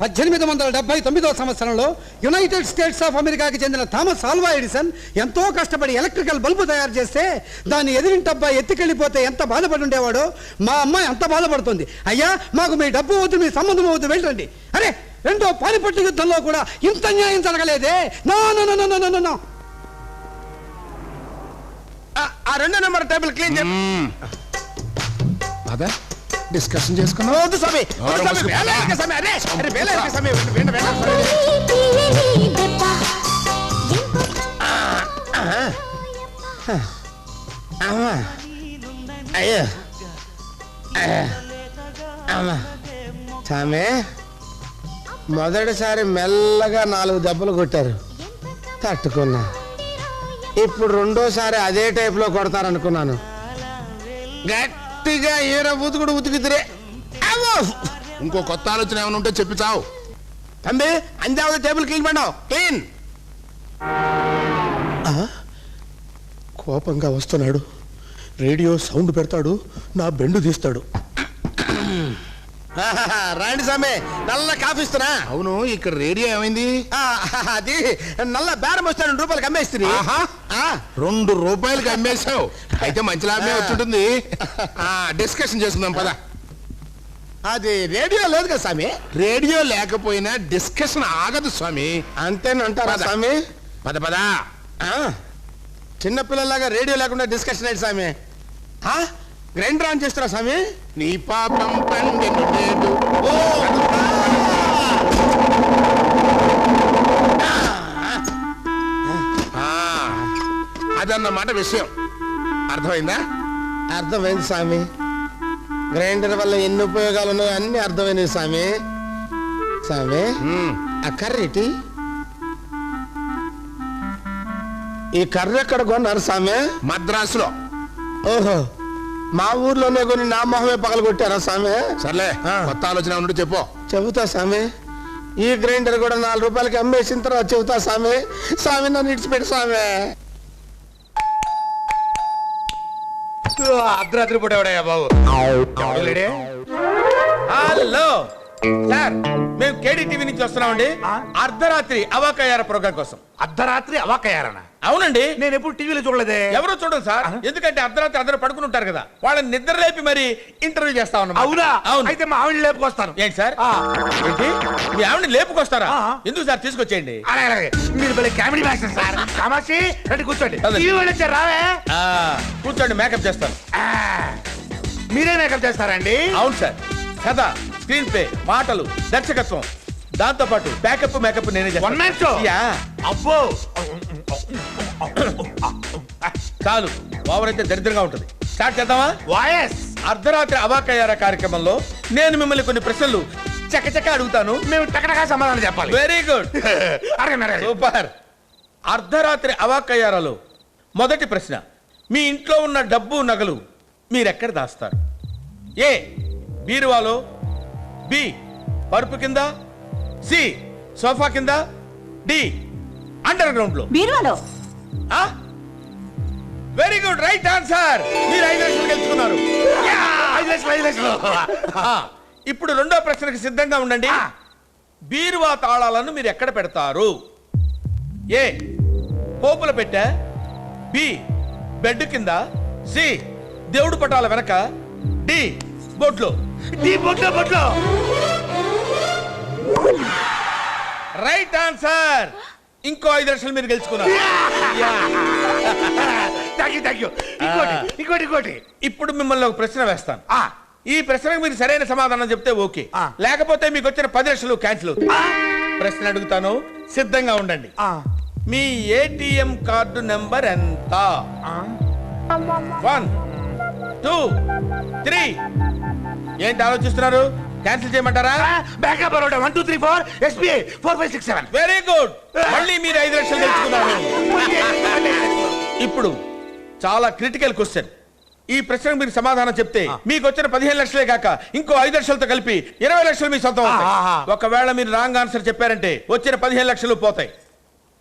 S9: 1879 సంవత్సరంలో యునైటెడ్ స్టేట్స్ ఆఫ్ అమెరికాకి చెందిన థామస్ ఆల్వా ఎడిసన్ ఎంతో కష్టపడి ఎలక్ట్రికల్ బల్బు తయారు చేస్తే దాన్ని ఎదిరింటబ్బాయి ఎత్తుకెళ్ళిపోతే ఎంత బాధపడి ఉండేవాడో మా అమ్మాయి అంత బాధపడుతుంది. అయ్యా, మాకు మీ డబ్బు వద్దు, మీ సంబంధం వద్దు, వెళ్ళండి. అరే, రెండో పానిపట్టు యుద్ధంలో కూడా ఇంత న్యాయం జరగలేదే. No no no no no no.
S1: ఆ 2వ నెంబర్ టేబుల్ క్లీన్ చేయి.
S6: అదే డిస్కషన్ చేసుకున్నాం.
S1: వద్దు స్వామి, వద్దు స్వామి, వేలాయక స్వామి, అరే అరే వేలాయక స్వామి, వెంట అయ్యో స్వామి, మొదటిసారి మెల్లగా 4 దెబ్బలు కొట్టారు, తట్టుకున్నా. ఇప్పుడు రెండోసారి అదే టైప్లో కొడతారనుకున్నాను. గట్టిగా ఈర బూతుకుడు ఉతికితే
S6: ఇంకో కొత్త ఆలోచన ఏమైనా ఉంటే చెప్పి చావు.
S1: తంబి అందావ టేబుల్ క్లీన్ பண்ணோம் క్లీన్. కోపంగా వస్తున్నాడు, రేడియో సౌండ్ పెడతాడు, నా బెండు తీస్తాడు. రాండి సామే, నల్ల కాఫీ ఇస్తున్నా.
S6: అవును, ఇక్కడ రేడియో ఏమైంది?
S1: అది నల్ల బేరం వస్తే 2 రూపాయలకి అమ్మేస్తుంది.
S6: 2 రూపాయలకి అమ్మేశావు, అయితే మంచి లాభమే వచ్చుంటుంది. డిస్కషన్ చేసుకుందాం పద.
S1: అది రేడియో లేదు కదా స్వామి.
S6: రేడియో లేకపోయినా డిస్కషన్ ఆగదు స్వామి.
S1: అంతేనంటారా స్వామి?
S6: పద పద.
S1: చిన్నపిల్లలాగా రేడియో లేకుండా డిస్కషన్ ఏంటి స్వామి? గ్రైండర్ ఆన్ చేస్తారా స్వామి?
S6: నీ పాపం పండెను లేదు. అదన్నమాట విషయం. అర్థమైందా?
S1: అర్థమైంది స్వామి. గ్రైండర్ వల్ల ఎన్ని ఉపయోగాలు ఉన్నాయో అన్ని అర్థమైనవి స్వామి. స్వామి, ఆ కర్రీటి ఈ కర్రీ ఎక్కడ కొన్నారు స్వామి?
S6: మద్రాసులో.
S1: ఓహో, మా ఊర్లోనే కొన్ని నా మొహమే పగలు కొట్టారా స్వామి?
S6: సర్లే, కొత్త ఆలోచన ఉంటే చెప్పు.
S1: చెబుతా స్వామి. ఈ గ్రైండర్ కూడా 4 రూపాయలకి అమ్మేసిన తర్వాత చెబుతా స్వామి. స్వామి, నన్ను ఇడిచిపెట్టి స్వామి.
S3: అర్ధరాత్రి పూట ఎవడయ్యా బాబు? హలో సార్, మేము కేడీటీవీ నుంచి వస్తున్నామండి. అర్ధరాత్రి అవాకయ్యార ప్రోగ్రామ్ కోసం.
S11: అర్ధరాత్రి అవాకయ్యారనా?
S3: అవునండి.
S11: నేను ఎప్పుడు టీవీలో చూడలేదే.
S3: ఎవరు చూడండి సార్, ఎందుకంటే అర్ధరాత్రి అందరూ పడుకుని ఉంటారు కదా, వాళ్ళని నిద్ర లేపి మరి ఇంటర్వ్యూ చేస్తా ఉన్నాం.
S11: అవునా?
S3: అవును.
S11: అయితే మా ఆవిడ లేపుకొస్తాను.
S3: ఏంటి సార్? ఏంటి, మీ ఆవిడని లేపుకొస్తారా? ఎందుకు సార్? తీసుకొచ్చేయండి.
S11: అలాగే, మీరు భలే కామెడీ మాస్టర్ సార్. కామాక్షి, రండి కూర్చోండి. టీవీ వాళ్ళు వచ్చారు, రావే.
S3: కూర్చోండి, మేకప్ చేస్తాను.
S11: మీరే మేకప్ చేస్తారండి?
S3: అవును సార్. కథ, స్క్రీన్ ప్లే, మాటలు, దర్శకత్వం, దాంతో పాటు బ్యాకప్ మేకప్ నేనే చేస్తాను.
S11: 1 man show? అబ్బో,
S3: చాలు, ఓవర్ అయితే దరిద్రంగా ఉంటుంది. స్టార్ట్ చేద్దామా?
S11: వాయస్.
S3: అర్ధరాత్రి అవాకయ్యార కార్యక్రమంలో నేను మిమ్మల్ని కొన్ని ప్రశ్నలు చకచక అడుగుతాను,
S11: మేము టకటకా సమాధానం చెప్పాలి.
S3: Very good. సూపర్. అర్ధరాత్రి అవాకయ్యారలో మొదటి ప్రశ్న, మీ ఇంట్లో ఉన్న డబ్బు నగలు మీరెక్కడ దాస్తారు? ఏ, బీరువాలో, బి, పరుపు కింద, సి, సోఫా కింద, డి, అండర్ గ్రౌండ్ లో.
S13: బీరువాలో.
S3: Very good, right answer. మీరు 5 లక్షలు గెలుచుకున్నారు.
S11: 5 లక్షలు.
S3: ఇప్పుడు రెండో ప్రశ్నకి సిద్ధంగా ఉండండి. బీరువా తాళాలను మీరు ఎక్కడ పెడతారు? ఏ, పోపుల పెట్టె, బి, బెడ్ కింద, సి, దేవుడు పటాల వెనక డి బొట్లో
S11: బొట్లో
S3: రైట్ ఆన్సర్. ఇంకో 5 లక్షలు మీరు గెలుచుకున్నారు.
S11: Thank you. ఇంకోటి
S3: ఇప్పుడు మిమ్మల్ని ఒక ప్రశ్న వేస్తాను. ఈ ప్రశ్నకు మీరు సరైన సమాధానం చెప్తే ఓకే, లేకపోతే మీకు వచ్చిన 10 లక్షలు క్యాన్సిల్ అవుతాయి. ప్రశ్న అడుగుతాను, సిద్ధంగా ఉండండి. మీ ఏటీఎం కార్డు నెంబర్ ఎంత? 1 2 3. ఏంటి ఆలోచిస్తున్నారు? క్యాన్సిల్ చేయమంటారా?
S11: Bank of Baroda 1 2 3 4 SBI 4 5 6 7.
S3: Very good. మళ్ళీ మీరు 5 లక్షలు గెలుచుకున్నారు. ఇప్పుడు చాలా క్రిటికల్ క్వశ్చన్. ఈ ప్రశ్నకు మీరు సమాధానం చెప్తే మీకు వచ్చిన 15 లక్షలే కాక ఇంకో 5 లక్షలతో కలిపి 20 లక్షలు మీ సొంతం అవుతాయి. ఒకవేళ మీరు రాంగ్ ఆన్సర్ చెప్పారంటే వచ్చిన 15 లక్షలు పోతాయి.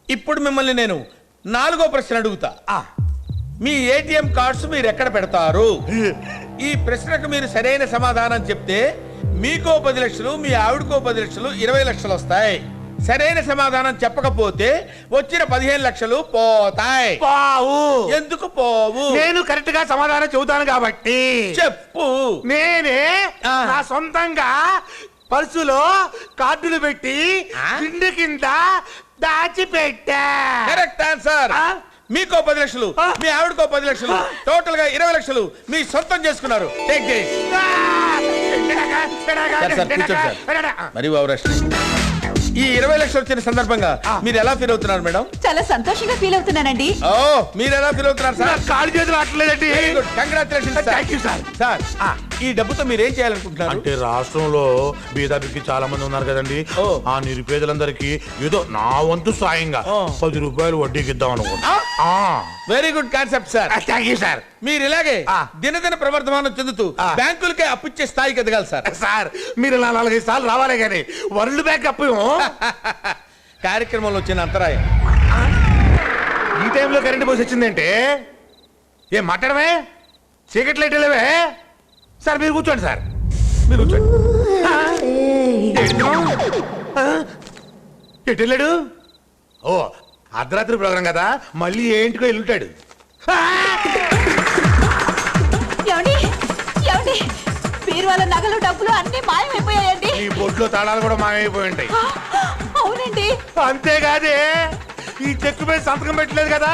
S3: ఇప్పుడు మిమ్మల్ని నేను 4వ ప్రశ్న అడుగుతా. మీ ఏటీఎం కార్డ్స్ మీరు ఎక్కడ పెడతారు? ఈ ప్రశ్నకు మీరు సరైన సమాధానం చెప్తే మీకో 10 లక్షలు, మీ ఆవిడకో 10 లక్షలు, 20 లక్షలు వస్తాయి. సరైన సమాధానం చెప్పకపోతే వచ్చిన 15 లక్షలు పోతాయి.
S11: పావు.
S3: ఎందుకు పోవు?
S11: నేను కరెక్ట్ గా సమాధానం చెబుతాను కాబట్టి.
S3: చెప్పు.
S11: నేనే నా సొంతంగా పర్సులో కార్డులు పెట్టి దిండు కింద దాచిపెట్టా.
S3: Correct answer. మీకో 10 లక్షలు, మీ ఆవిడకో 10 లక్షలు, టోటల్ గా 20 లక్షలు మీ సొంతం చేసుకున్నారు. Take this. మరి ఈ 20 లక్షలు వచ్చిన సందర్భంగా మీరు ఎలా ఫీల్ అవుతున్నారు మేడం?
S14: చాలా సంతోషంగా ఫీల్ అవుతున్నానండి.
S3: ఓ, మీరు ఎలా ఫీల్ అవుతున్నారు సార్?
S11: కాళ్ళు చేతులు ఆటలేదండి.
S3: Congratulations.
S11: Thank you sir.
S3: Sir, ఈ డబ్బుతో మీరు ఏం చేయాలనుకుంటున్నారు?
S11: అంటే రాష్ట్రంలో బీదాబికి చాలా మంది ఉన్నారు కదండి. ఆ నిరుపేదలందరికీ ఏదో నా వంతు సాయంగా 10 రూపాయలు వడ్డీకి ఇద్దాం అనుకుంటా.
S3: Very good concept sir.
S11: Thank you sir.
S3: మీరు ఇలాగే దినదిన ప్రవర్ధమానం చెందుతూ బ్యాంకులకే అప్పిచ్చే స్థాయికి ఎదగాలి సార్.
S11: సార్, మీరు 4-5 సార్లు రావాలే కానీ వరల్డ్ బ్యాంక్ అప్పు
S3: కార్యక్రమంలో వచ్చిన అంతరాయం.
S11: ఈ టైంలో కరెంట్ పోసి వచ్చిందంటే ఏం మాట్లాడమే? చీకట్ లైట్ లేవే. సార్ మీరు కూర్చోండి. సార్ మీరు కూర్చోండి. ఎటు వెళ్ళాడు? ఓ, అర్ధరాత్రి ప్రోగ్రాం కదా, మళ్ళీ ఏంటికో వెళ్ళుంటాడు.
S14: మీరు వాళ్ళ నగలు డబ్బులు అన్ని మాయమైపోయాయండి.
S11: ఈ బొట్లో తాళాలు కూడా మాయమైపోయి ఉంటాయి.
S14: అవునండి.
S11: అంతేకాదే, ఈ చెక్కు మీద సంతకం పెట్టలేదు కదా,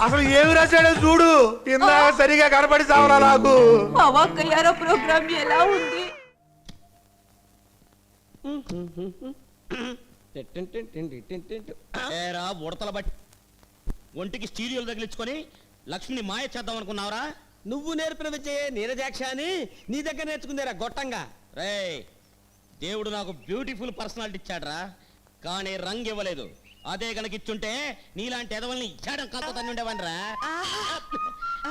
S11: అసలు ఏమి రాశాడో చూడు. ఇందాక సరిగా కనపడి సావరా నాకు.
S14: అవాక్కయ్యారో ప్రోగ్రామ్ ఎలా ఉంది?
S10: ఉడతల బట్టి ఒంటికి స్టీరియోలు తగిలించుకొని లక్ష్మిని మాయ చేద్దాం అనుకున్నావురా? నువ్వు నేర్పిన విద్యే నీరజాక్ష అని నీ దగ్గర నేర్చుకుందేరా గొట్టంగా. రే, దేవుడు నాకు బ్యూటిఫుల్ పర్సనాలిటీ ఇచ్చాడ్రా, కానీ రంగు ఇవ్వలేదు. అదే గనక ఇచ్చుంటే నీలాంటి ఎదవల్ని ఇచ్చాడం కాస్త తన్ని ఉండేవాడిరా.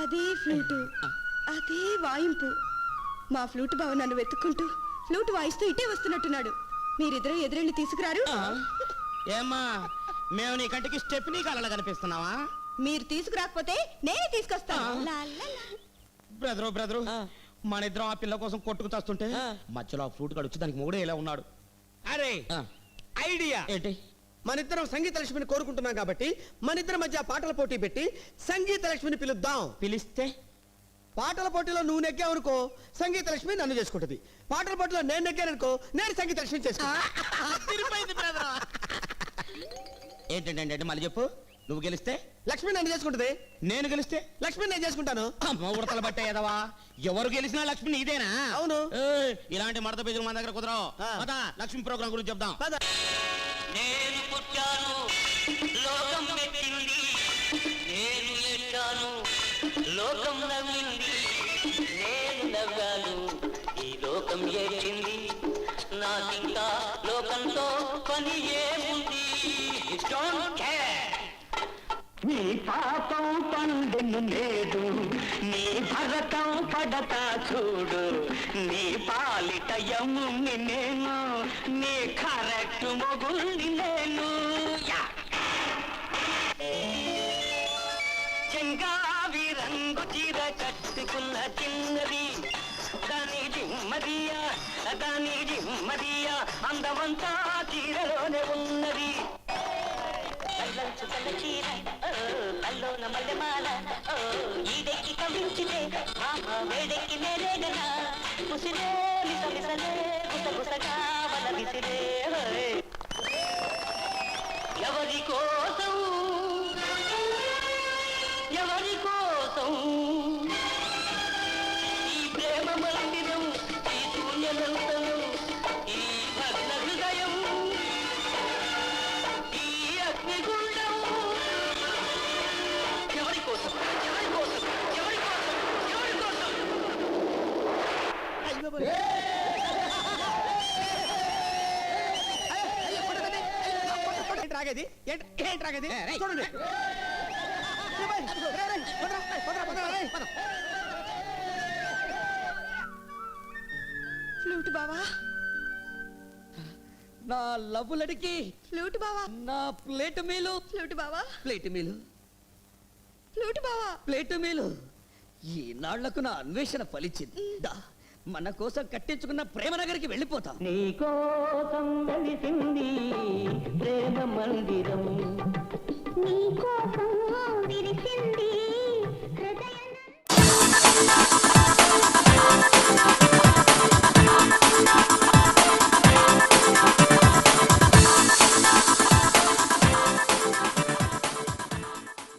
S14: అదే ఫ్లూటు, అదే వాయింపు. మా ఫ్లూట్ బావ నన్ను వెతుక్కుంటూ ఫ్లూట్ వాయిస్తూ ఇటే వస్తున్నట్టున్నాడు. మీరిద్దరూ ఎదురెళ్ళి తీసుకురారు?
S10: ఏమ్మా, మేము నీ కంటికి స్టెప్నీ కాలంలో కనిపిస్తున్నావా?
S14: మీరు తీసుకురాకపోతే నేనే తీసుకొస్తాను.
S10: బ్రదరు మన ఇద్దరం ఆ పిల్ల కోసం కొట్టుకు చేస్తుంటే మధ్యలో ఫ్లూట్ గాడు వచ్చి దానికి మూడే ఇలా ఉన్నాడు.
S9: అరే ఐడియా
S10: ఏంటి?
S9: మన ఇద్దరం సంగీత లక్ష్మిని కోరుకుంటున్నాం కాబట్టి మన ఇద్దరి మధ్య పాటల పోటీ పెట్టి సంగీత లక్ష్మిని పిలుద్దాం.
S10: పిలిస్తే
S9: పాటల పోటీలో నువ్వు నెగ్గావనుకో సంగీత లక్ష్మి నన్ను చేసుకుంటది. పాటల పోటీలో నేను నెగ్గాననుకో నేను సంగీత లక్ష్మిని చేసుకుంటా.
S10: ఏంటంటే మళ్ళీ చెప్పు. నువ్వు గెలిస్తే
S9: లక్ష్మి నన్ను చేసుకుంటది,
S10: నేను గెలిస్తే
S9: లక్ష్మి నేను చేసుకుంటాను.
S10: ఉడతలు బట్టే ఎదవా, ఎవరు గెలిచినా లక్ష్మి నీదేనా?
S9: అవును.
S10: ఇలాంటి మడత పేజీలు మన దగ్గర కుదరవు. లక్ష్మి ప్రోగ్రాం గురించి చెప్దాం. నేను పుట్టాను, లోకం మెచ్చింది. నేను ఏడ్చాను, లోకం నవ్వింది. నేను నవ్వాను, ఈ లోకం ఏడ్చింది. నాకింకా లోకంతో పని ఏముంది? Don't care. నీ పాపం పండెను లేదు, నీ భరతం పడతా చూడు. నీ పాలిట యముని నేను, నీ కరెక్ట్ మొగుల్ని నేను. చెంగావి రంగు చీర కట్టుకున్న చిన్నది, దాని జిమ్మదియా అందమంతా చీరలోనే ఉన్నది.
S15: రంగులంచు కళ్ళ చీర కల్లోన మల్లెమాల ఈడెక్కి కవించితే మామ వేడెక్కి నేరేగనా ముసిరే మిసమిసలే గుసగుసగా వల విసిరే ఎవరి కోసం ఎవరి కోసం ఈ ప్రేమ మందిరం ఈ శూన్యనంతరం ఈ భగ్న హృదయం ఈ అగ్నిగుండం ఎవరి కోసం ఎవరి కోసం ఎవరి కోసం ఎవరి కోసం
S1: రాగేది ఏంటి రాగేది చూడండి
S14: ఫ్లూట్ బావా
S15: నా లవ్వులడికి
S14: ఫ్లూట్ బావా
S15: నా ప్లేట్ మీలు
S14: ఫ్లూట్ బావా
S15: ప్లేట్ మీలు
S14: ఫ్లూట్ బావా
S15: ప్లేట్ మీలు ఈ నాళ్లకు నా అన్వేషణ ఫలించింది దా మన కోసం కట్టించుకున్న ప్రేమ నగరికి వెళ్ళిపోతాం నీ కోసం వెలిసింది ప్రేమ మందిరం
S12: నీ కోసం విరిసింది హృదయం